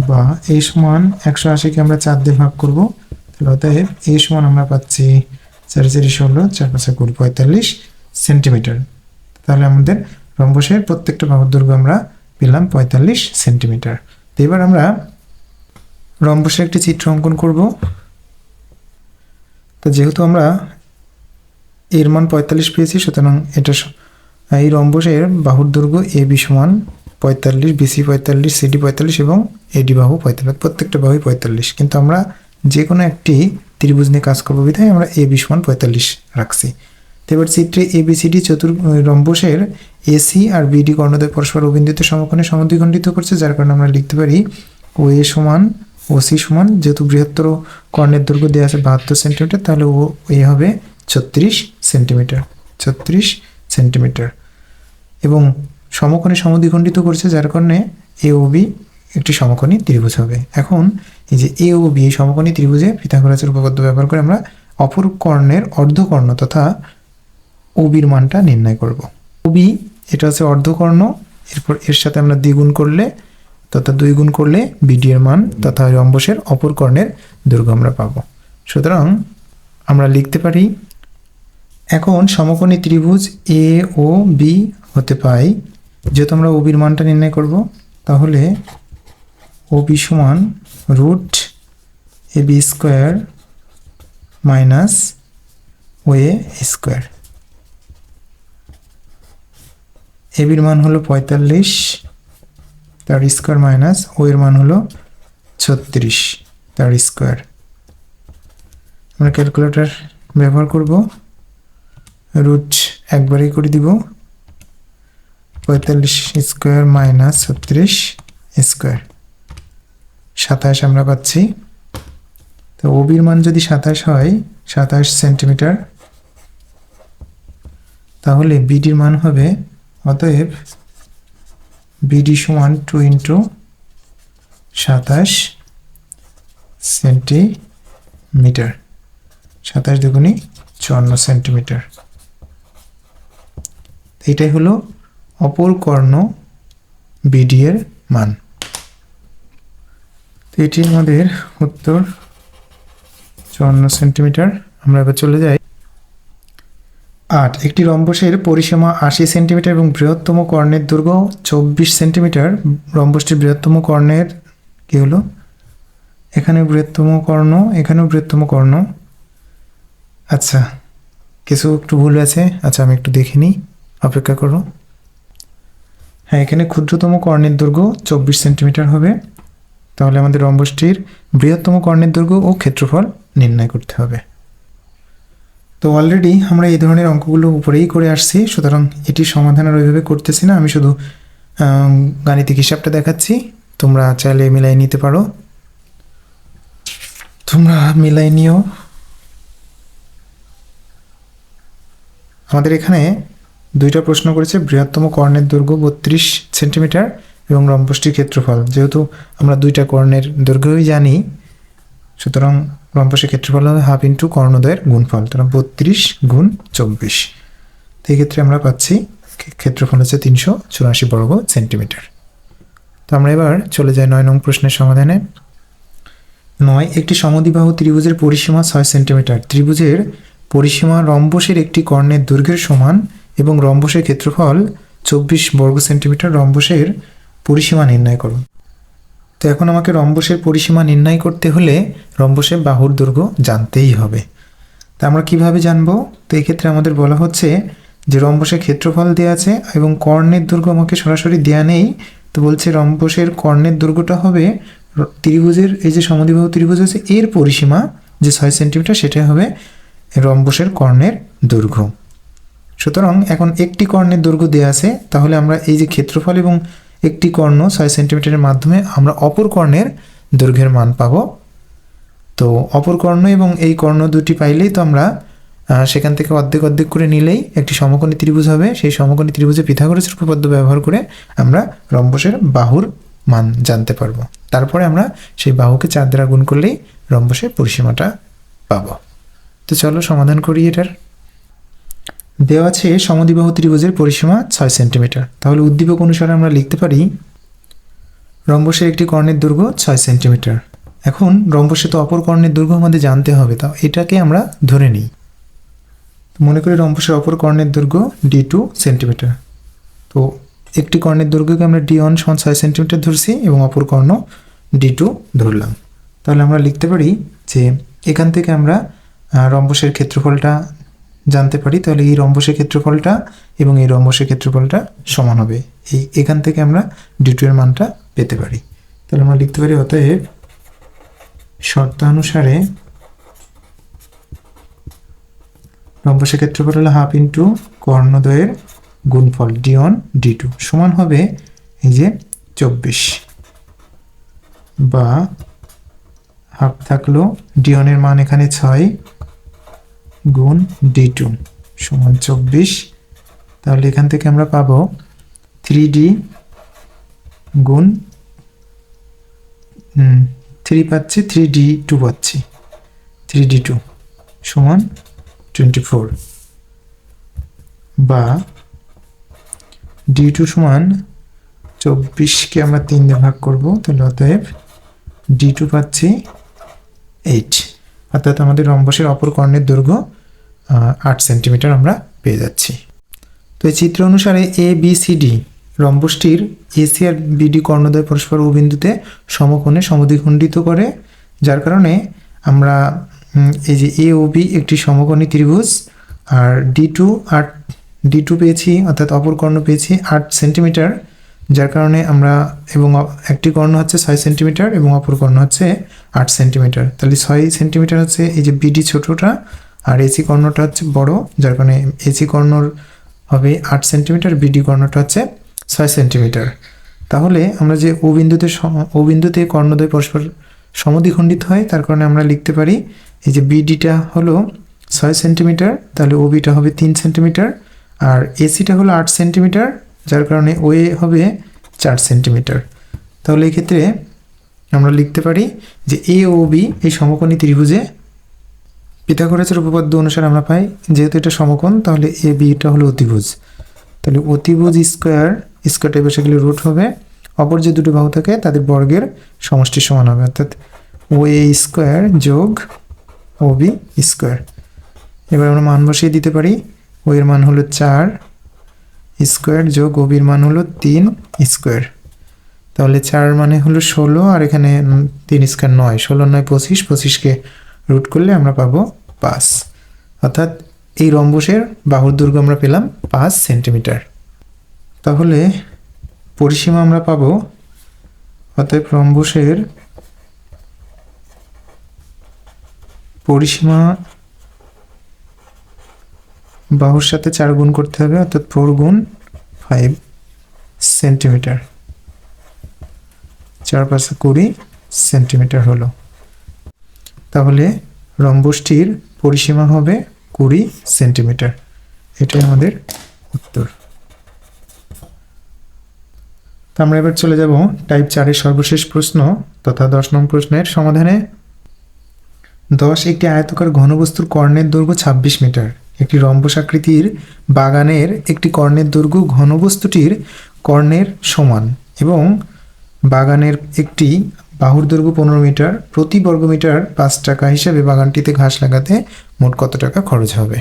বা a সমান 180 কে আমরা 4 দিয়ে ভাগ করব, তাহলে অতএব a সমান আমরা পাচ্ছি 4 4 16 4 5 45 সেন্টিমিটার। তাহলে আমাদের রম্বসের প্রত্যেকটা বাহুর দৈর্ঘ্য আমরা পেলাম 45 সেন্টিমিটার। তো এবার আমরা রম্বসের একটি চিত্র অঙ্কন করব। তো যেহেতু আমরা এর মান 45 পেয়েছি, সুতরাং এটা এই রম্বসের বাহুর দৈর্ঘ্য এ বি সমান 45, বিসি 45, সিডি 45 এবং এডি বাহু 45, প্রত্যেকটা বাহুই 45। কিন্তু আমরা যে কোনো একটি ত্রিভুজ নিয়ে কাজ করবো বিধায় আমরা এ বি সমান 45 রাখছি। তো এবার চিত্রে A B C D রম্বসের AC R BD কর্ণদ্বয় পরস্পর অবিন্দুতে সমকোণে সমদ্বিখণ্ডিত করছে, যার কারণে আমরা লিখতে পারি ও এ সমান ও সি সমান, যেহেতু বৃহত্তর কর্ণের দৈর্ঘ্য দেওয়া আছে 72 সেন্টিমিটার, তাহলে ও এ হবে 36 সেন্টিমিটার, 36 সেন্টিমিটার এবং সমকোণে সমদ্বিখণ্ডিত করছে, যার কারণে এ ও বি একটি সমকোণী ত্রিভুজ হবে। এখন এই যে এ ও বি সমকোণী ত্রিভুজে পিথাগোরাসের উপপাদ্য ব্যবহার করে আমরা অপর কর্ণের অর্ধকর্ণ তথা ওবির মানটা নির্ণয় করব। ওবি এটা হচ্ছে অর্ধকর্ণ, এরপর এর সাথে আমরা দ্বিগুণ করলে তথা 2 গুণ করলে বিডি এর মান তথা রম্বসের অপর কর্ণের দৈর্ঘ্য আমরা পাবো। সুতরাং আমরা লিখতে পারি, এখন সমকোণী ত্রিভুজ এ ও বি হতে পাই, যেহেতু আমরা ওবির মানটা নির্ণয় করব, তাহলে ওবি সমান root A B square minus O A square. এবির মান হলো 45, তার স্কোয়ার মাইনাস ও এর মান হলো 36, তার স্কোয়ার। আমরা ক্যালকুলেটর ব্যবহার করব, রুট একবারেই করে দিব, 45 স্কোয়ার মাইনাস 36 স্কোয়ার, 27 আমরা পাচ্ছি। তো ওবির মান যদি 27 হয়, 27 সেন্টিমিটার, তাহলে বিডির মান হবে, অতএব বিডি সমান 2 × 27 সেন্টিমিটার, 27 দুগুণী 54 সেন্টিমিটার। এটাই হলো অপর কর্ণ বিডি এর মান। তো এটি আমাদের উত্তর 54 সেন্টিমিটার। আমরা এবার চলে যাই 8, একটি রম্বসের পরিসীমা 80 সেন্টিমিটার এবং বৃহত্তম কর্ণের দৈর্ঘ্য 24 সেন্টিমিটার। রম্বসটির বৃহত্তম কর্ণের কি হলো, এখানে বৃহত্তম কর্ণ, এখানেও বৃহত্তম কর্ণ। আচ্ছা, কিছু একটু ভুল আছে, আচ্ছা আমি একটু দেখে নিই, অপেক্ষা করো। হ্যাঁ, এখানে ক্ষুদ্রতম কর্ণের দৈর্ঘ্য 24 সেন্টিমিটার হবে। তাহলে আমাদের রম্বসটির বৃহত্তম কর্ণের দৈর্ঘ্য ও ক্ষেত্রফল নির্ণয় করতে হবে। তো অলরেডি আমরা এই ধরনের অঙ্কগুলো উপরেই করে আসছি, সুতরাং এটি সমাধান আর ওইভাবে করতেছি না, আমি শুধু গাণিতিক হিসাবটা দেখাচ্ছি, তোমরা চাইলে মিলাই নিতে পারো, তোমরা মিলাই নিও। আমাদের এখানে দুইটা প্রশ্ন করেছে, বৃহত্তম কর্ণের দৈর্ঘ্য 32 সেন্টিমিটার এবং রম্বসটির ক্ষেত্রফল। যেহেতু আমরা দুইটা কর্ণের দৈর্ঘ্যই জানি, সুতরাং রম্বসের ক্ষেত্রফল হবে হাফ ইন্টু কর্ণদ্বয়ের গুণফল, তাহলে 32 গুণ 24। তো এই ক্ষেত্রে আমরা পাচ্ছি ক্ষেত্রফল হচ্ছে 384 বর্গ সেন্টিমিটার। তো আমরা এবার চলে যাই 9 নং প্রশ্নের সমাধানে। 9, একটি সমদ্বিবাহু ত্রিভুজের পরিসীমা 6 সেন্টিমিটার। ত্রিভুজের পরিসীমা রম্বসের একটি কর্ণের দৈর্ঘ্যের সমান এবং রম্বসের ক্ষেত্রফল 24 বর্গ সেন্টিমিটার। রম্বসের পরিসীমা নির্ণয় করুন। তো এখন আমাকে রম্বসের পরিসীমা নির্ণয় করতে হলে রম্বসের বাহুর দৈর্ঘ্য জানতেই হবে। তা আমরা কিভাবে জানবো? তো এক্ষেত্রে আমাদের বলা হচ্ছে যে রম্বসের ক্ষেত্রফল দেওয়া আছে এবং কর্ণের দৈর্ঘ্য আমাকে সরাসরি দেওয়া নেই। তো বলছে রম্বসের কর্ণের দৈর্ঘ্যটা হবে ত্রিভুজের, এই যে সমদ্বিবাহু ত্রিভুজ আছে এর পরিসীমা যে 6 সেন্টিমিটার, সেটাই হবে রম্বসের কর্ণের দৈর্ঘ্য। সুতরাং এখন একটি কর্ণের দৈর্ঘ্য দেওয়া আছে, তাহলে আমরা এই যে ক্ষেত্রফল এবং একটি কর্ণ 6 সেন্টিমিটারের মাধ্যমে আমরা অপর কর্ণের দৈর্ঘ্যের মান পাব। তো অপর কর্ণ এবং এই কর্ণ দুটি পাইলেই তো আমরা সেখান থেকে অর্ধেক অর্ধেক করে নিলেই একটি সমকোণী ত্রিভুজ হবে। সেই সমকোণী ত্রিভুজে পিথাগোরাসের উপপাদ্য ব্যবহার করে আমরা রম্বসের বাহুর মান জানতে পারবো। তারপরে আমরা সেই বাহুকে 4 দ্বারা গুণ করলেই রম্বসের পরিসীমাটা পাবো। তো চলো সমাধান করি এটার। দেওয়া আছে সমদ্বিবাহু ত্রিভুজের পরিসীমা 6 সেন্টিমিটার। তাহলে উদ্দীপক অনুসারে আমরা লিখতে পারি রম্বসের একটি কর্ণের দৈর্ঘ্য 6 সেন্টিমিটার। এখন রম্বসে তো অপর কর্ণের দৈর্ঘ্য আমাদের জানতে হবে, তাও এটাকে আমরা ধরে নিই। মনে করি রম্বসের অপর কর্ণের দৈর্ঘ্য D2 সেন্টিমিটার। তো একটি কর্ণের দৈর্ঘ্যকে আমরা D1 সমান 6 সেন্টিমিটার ধরছি এবং অপর কর্ণ D2 ধরলাম। তাহলে আমরা লিখতে পারি যে এখান থেকে আমরা রম্বসের ক্ষেত্রফলটা জানতে পারি। তাহলে এই রম্বসের ক্ষেত্রফলটা এবং এই রম্বসের ক্ষেত্রফলটা সমান হবে। এখান থেকে আমরা D2 এর মানটা পেতে পারি। তাহলে আমরা লিখতে পারি অতএব শর্তানুসারে রম্বসের ক্ষেত্রফল হলো হাফ ইন্টু কর্ণদ্বয়ের গুণফল D1 D2 সমান হবে এই যে 24, বা হাফ থাকলো D1 এর মান এখানে 6 গুণ D2 সমান 24। তাহলে এখান থেকে আমরা পাবো 3D গুণ 3 পাচ্ছি, 3D2 পাচ্ছি, 3D2 সমান 24, বা D2 সমান 24কে আমরা 3 দিয়ে ভাগ করবো। তাহলে অতএব D2 পাচ্ছি 8, অর্থাৎ আমাদের রম্বসের অপর কর্ণের দৈর্ঘ্য 8 সেন্টিমিটার আমরা পেয়ে যাচ্ছি। তো এই চিত্র অনুসারে ABCD রম্বসটির AC আর BD কর্ণদ্বয় পরস্পর ও বিন্দুতে সমকোণে সমদ্বিখণ্ডিত করে, যার কারণে আমরা এই যে AOB একটি সমকোণী ত্রিভুজ, আর D2 পেয়েছি, অর্থাৎ অপর কর্ণ পেয়েছি 8 সেন্টিমিটার, যার কারণে আমরা এবং একটি কর্ণ হচ্ছে 6 সেন্টিমিটার এবং অপর কর্ণ হচ্ছে 8 সেন্টিমিটার। তাহলে 6 সেন্টিমিটার হচ্ছে এই যে BD ছোটটা, আর AC কর্ণটা হচ্ছে বড়, যার কারণে AC কর্ণর হবে 8 সেন্টিমিটার, BD কর্ণটা হচ্ছে 6 সেন্টিমিটার। তাহলে আমরা যে ও বিন্দুতে কর্ণদ্বয় পরস্পর সমদ্বিখণ্ডিত হয়, তার কারণে আমরা লিখতে পারি এই যে BDটা হলো 6 সেন্টিমিটার, তাহলে OBটা হবে 3 সেন্টিমিটার, আর ACটা হলো 8 সেন্টিমিটার, যার কারণে OA হবে 4 সেন্টিমিটার। তাহলে এই ক্ষেত্রে আমরা লিখতে পারি যে AOB এই সমকোণী ত্রিভুজে পিথাগোরাসের উপপাদ্য অনুসারে আমরা পাই যেহেতু এটা সমকোণ, তাহলে ABটা হলো অতিভুজ। তাহলে অতিভুজ স্কোয়ারটা বসে গেলে রুট হবে, অপর যে দুটো বাহু থাকে তাদের বর্গের সমষ্টির সমান হবে, অর্থাৎ OA স্কোয়ার যোগ OB স্কোয়ার। এবার আমরা মান বসিয়ে দিতে পারি। O এর মান হলো 4 স্কোয়ার যোগ OB এর মান হলো 3 স্কোয়ার। তাহলে 4 মানে হলো 16, আর এখানে 3 স্কোয়ার 9, 16 9 25, 25কে রুট করলে আমরা পাবো 5, অর্থাৎ এই রম্বসের বাহুর দৈর্ঘ্য আমরা পেলাম 5 সেন্টিমিটার। তাহলে পরিসীমা আমরা পাবো, অতএব রম্বসের পরিসীমা বাহুর সাথে 4 গুণ করতে হবে, অর্থাৎ 4 গুণ 5 সেন্টিমিটার, 4 5 20 সেন্টিমিটার হলো। তাহলে রম্বসটির পরিসীমা হবে 20 সেন্টিমিটার। এটাই আমাদের উত্তর। তো আমরা এবার চলে যাব টাইপ 4-এর সর্বশেষ প্রশ্ন তথা 10 নং প্রশ্নের সমাধানে। 10 একটি আয়তাকার ঘনবস্তুর কর্ণের দৈর্ঘ্য 26 মিটার। একটি রম্বস আকৃতির বাগানের একটি কর্ণের দৈর্ঘ্য ঘনবস্তুটির কর্ণের সমান এবং বাগানের একটি বাহুর দৈর্ঘ্য 15 মিটার। প্রতি বর্গমিটার 5 টাকা হিসাবে বাগানটিতে ঘাস লাগাতে মোট কত টাকা খরচ হবে?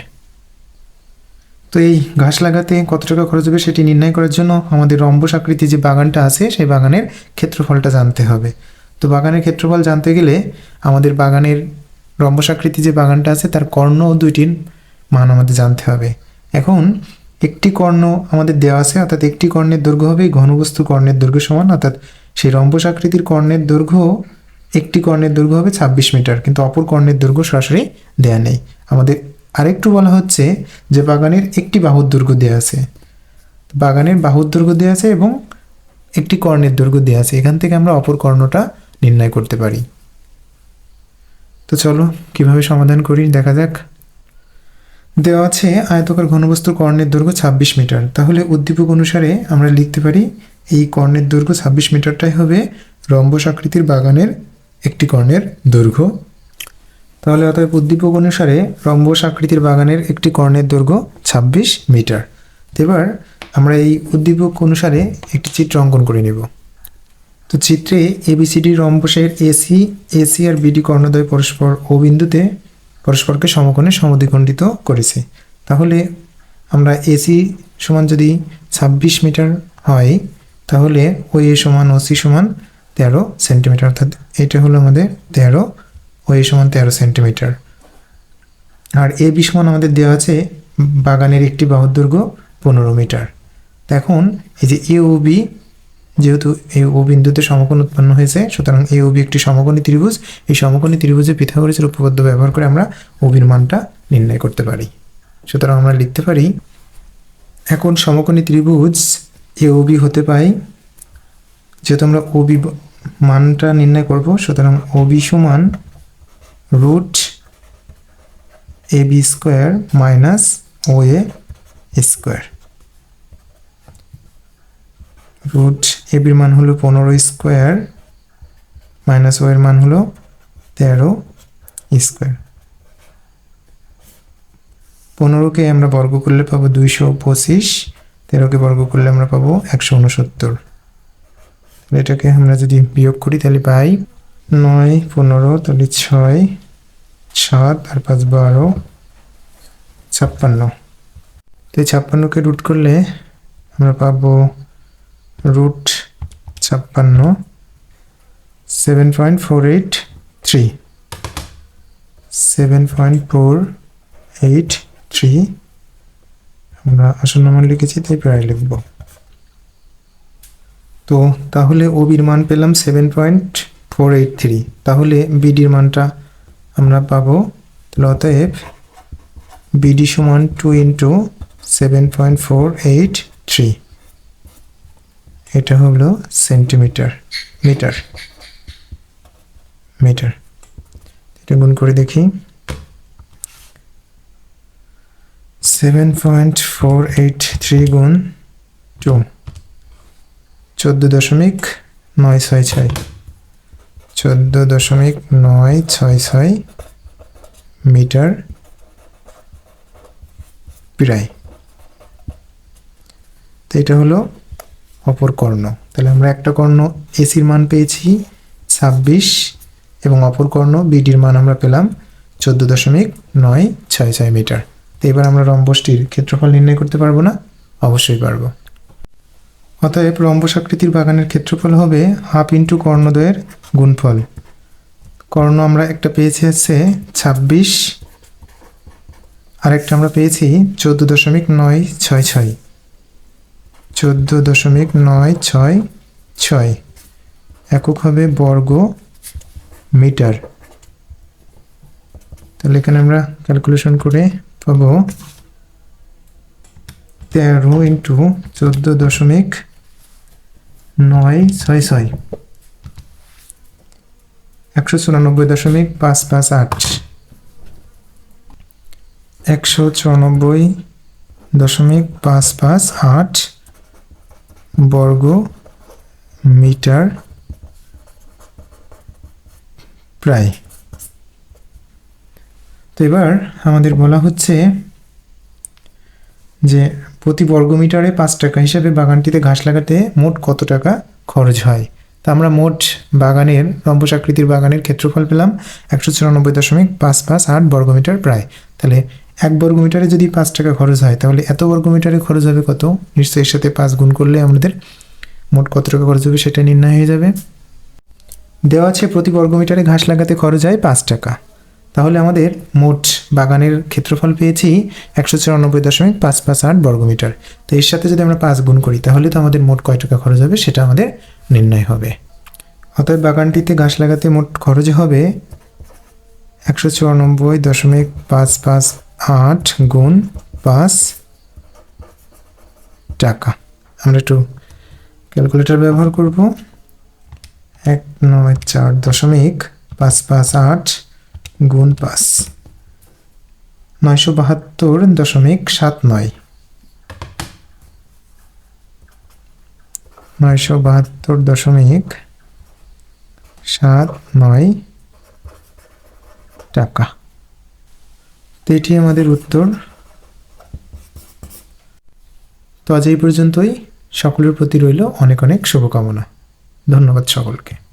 তো এই ঘাস লাগাতে কত টাকা খরচ হবে সেটি নির্ণয় করার জন্য আমাদের রম্বস আকৃতি যে বাগানটা আছে সেই বাগানের ক্ষেত্রফলটা জানতে হবে। তো বাগানের ক্ষেত্রফল জানতে গেলে আমাদের বাগানের রম্বস আকৃতি যে বাগানটা আছে তার কর্ণ ও দুইটির মান আমাদের জানতে হবে। এখন একটি কর্ণ আমাদের দেওয়া আছে, অর্থাৎ একটি কর্ণের দৈর্ঘ্য হবে ঘনবস্তু কর্ণের দৈর্ঘ্য সমান, অর্থাৎ সেই রম্বস আকৃতির কর্ণের দৈর্ঘ্য একটি কর্ণের দৈর্ঘ্য হবে 26 মিটার, কিন্তু অপর কর্ণের দৈর্ঘ্য সরাসরি দেয়া নেই। আমাদের আরেকটু বলা হচ্ছে যে বাগানের একটি বাহুর দৈর্ঘ্য দেওয়া আছে, বাগানের বাহুর দৈর্ঘ্য দেওয়া আছে এবং একটি কর্ণের দৈর্ঘ্য দেওয়া আছে। এখান থেকে আমরা অপর কর্ণটা নির্ণয় করতে পারি। তো চলো কিভাবে সমাধান করি দেখা যাক। দেওয়া আছে আয়তকার ঘনবস্তুর কর্ণের দৈর্ঘ্য 26 মিটার। তাহলে উদ্দীপক অনুসারে আমরা লিখতে পারি এই কর্ণের দৈর্ঘ্য 26 মিটারটাই হবে রম্বস আকৃতির বাগানের একটি কর্ণের দৈর্ঘ্য। তাহলে অতএব উদ্দীপক অনুসারে রম্বস আকৃতির বাগানের একটি কর্ণের দৈর্ঘ্য 26 মিটার। তো এবার আমরা এই উদ্দীপক অনুসারে একটি চিত্র অঙ্কন করে নেব। তো চিত্রে এবিসিডি রম্বসের এসি আর বিডি কর্ণদ্বয় পরস্পর ও বিন্দুতে পরস্পরকে সমকোণে সমদ্বিখণ্ডিত করেছে। তাহলে আমরা এসি সমান যদি 26 মিটার হয়, তাহলে ও এ সমান ওসি সমান 13 সেন্টিমিটার, অর্থাৎ এটা হলো আমাদের 13, ও এ সমান 13 সেন্টিমিটার। আর এ বি সমান আমাদের দেওয়া আছে বাগানের একটি বাহুর দৈর্ঘ্য 15 মিটার। এখন এই যে এ ও বি, যেহেতু এ ও বিন্দুতে সমকোণ উৎপন্ন হয়েছে, সুতরাং এ ও বি একটি সমকোণী ত্রিভুজ। এই সমকোণী ত্রিভুজে পিথাগোরাসের উপপাদ্য ব্যবহার করে আমরা ও বির মানটা নির্ণয় করতে পারি। সুতরাং আমরা লিখতে পারি, এখন সমকোণী ত্রিভুজ এ ও বি হতে পাই, যেহেতু আমরা ও বি মানটা নির্ণয় করব, সুতরাং ও বি সমান root A B square minus O A square. Root এ বির মান হলো 15 স্কোয়ার মাইনাস ও এর মান হলো 13 স্কোয়ার। 15কে আমরা বর্গ করলে পাবো 225, 13কে বর্গ করলে আমরা পাবো 169। এটাকে আমরা যদি বিয়োগ করি তাহলে পাই 9, 15, তাহলে 6, 7 আর 5, 12, 56। তো এই 56কে রুট করলে আমরা পাবো রুট 56, 7.483, 7.483 আমরা আসন্ন মান লিখেছি, তাই প্রায় লিখব। তো তাহলে ও বির মান পেলাম 7.483, তাহলে বিডির মানটা আমরা পাবো, তাহলে অতএব বিডি সমান 2 ইন্টু 7.483, এটা হলো সেন্টিমিটার, মিটার। এটা গুণ করে দেখি, 7.483 গুণ 2, 14.966, 14.966 মিটার প্রায়। তো এটা হলো অপর কর্ণ। তাহলে আমরা একটা কর্ণ এসির মান পেয়েছি 26 এবং অপর কর্ণ বিডির মান আমরা পেলাম 14.966 মিটার। তো এবার আমরা রম্বসটির ক্ষেত্রফল নির্ণয় করতে পারবো না? অবশ্যই পারবো। অতএব রম্বস আকৃতির বাগানের ক্ষেত্রফল হবে হাফ ইন্টু কর্ণদ্বয়ের গুণফল। কর্ণ আমরা একটা পেয়েছি হচ্ছে 26, আরেকটা আমরা পেয়েছি 14.966, 14.966, একক হবে বর্গ মিটার। তাহলে এখানে আমরা ক্যালকুলেশন করে পাবো 13 ইন্টু 14.966, 194.558, 194.558 বর্গ মিটার প্রায়। তো এবার আমাদের বলা হচ্ছে যে প্রতি বর্গমিটারে 5 টাকা হিসাবে বাগানটিতে ঘাস লাগাতে মোট কত টাকা খরচ হয়। তা আমরা মোট বাগানের রম্বস আকৃতির বাগানের ক্ষেত্রফল পেলাম 194.558 বর্গমিটার প্রায়। তাহলে 1 বর্গমিটারে যদি 5 টাকা খরচ হয়, তাহলে এত বর্গমিটারে খরচ হবে কত? নিশ্চয়ই এর সাথে 5 গুণ করলে আমাদের মোট কত টাকা খরচ হবে সেটা নির্ণয় হয়ে যাবে। দেওয়া আছে প্রতি বর্গমিটারে ঘাস লাগাতে খরচ হয় 5 টাকা। তাহলে আমাদের মোট বাগানের ক্ষেত্রফল পেয়েছি 194.558 বর্গমিটার। তো এর সাথে যদি আমরা 5 গুণ করি, তাহলে তো আমাদের মোট কয় টাকা খরচ হবে সেটা আমাদের নির্ণয় হবে। অতএব বাগানটিতে ঘাস লাগাতে মোট খরচ হবে 194.558 গুণ 5 টাকা। আমরা একটু ক্যালকুলেটর ব্যবহার করব। 194.558 গুণ 5, 972.79, 972.79 টাকা। তো এটি আমাদের উত্তর। তো আজ এই পর্যন্তই। সকলের প্রতি রইল অনেক অনেক শুভকামনা। ধন্যবাদ সকলকে।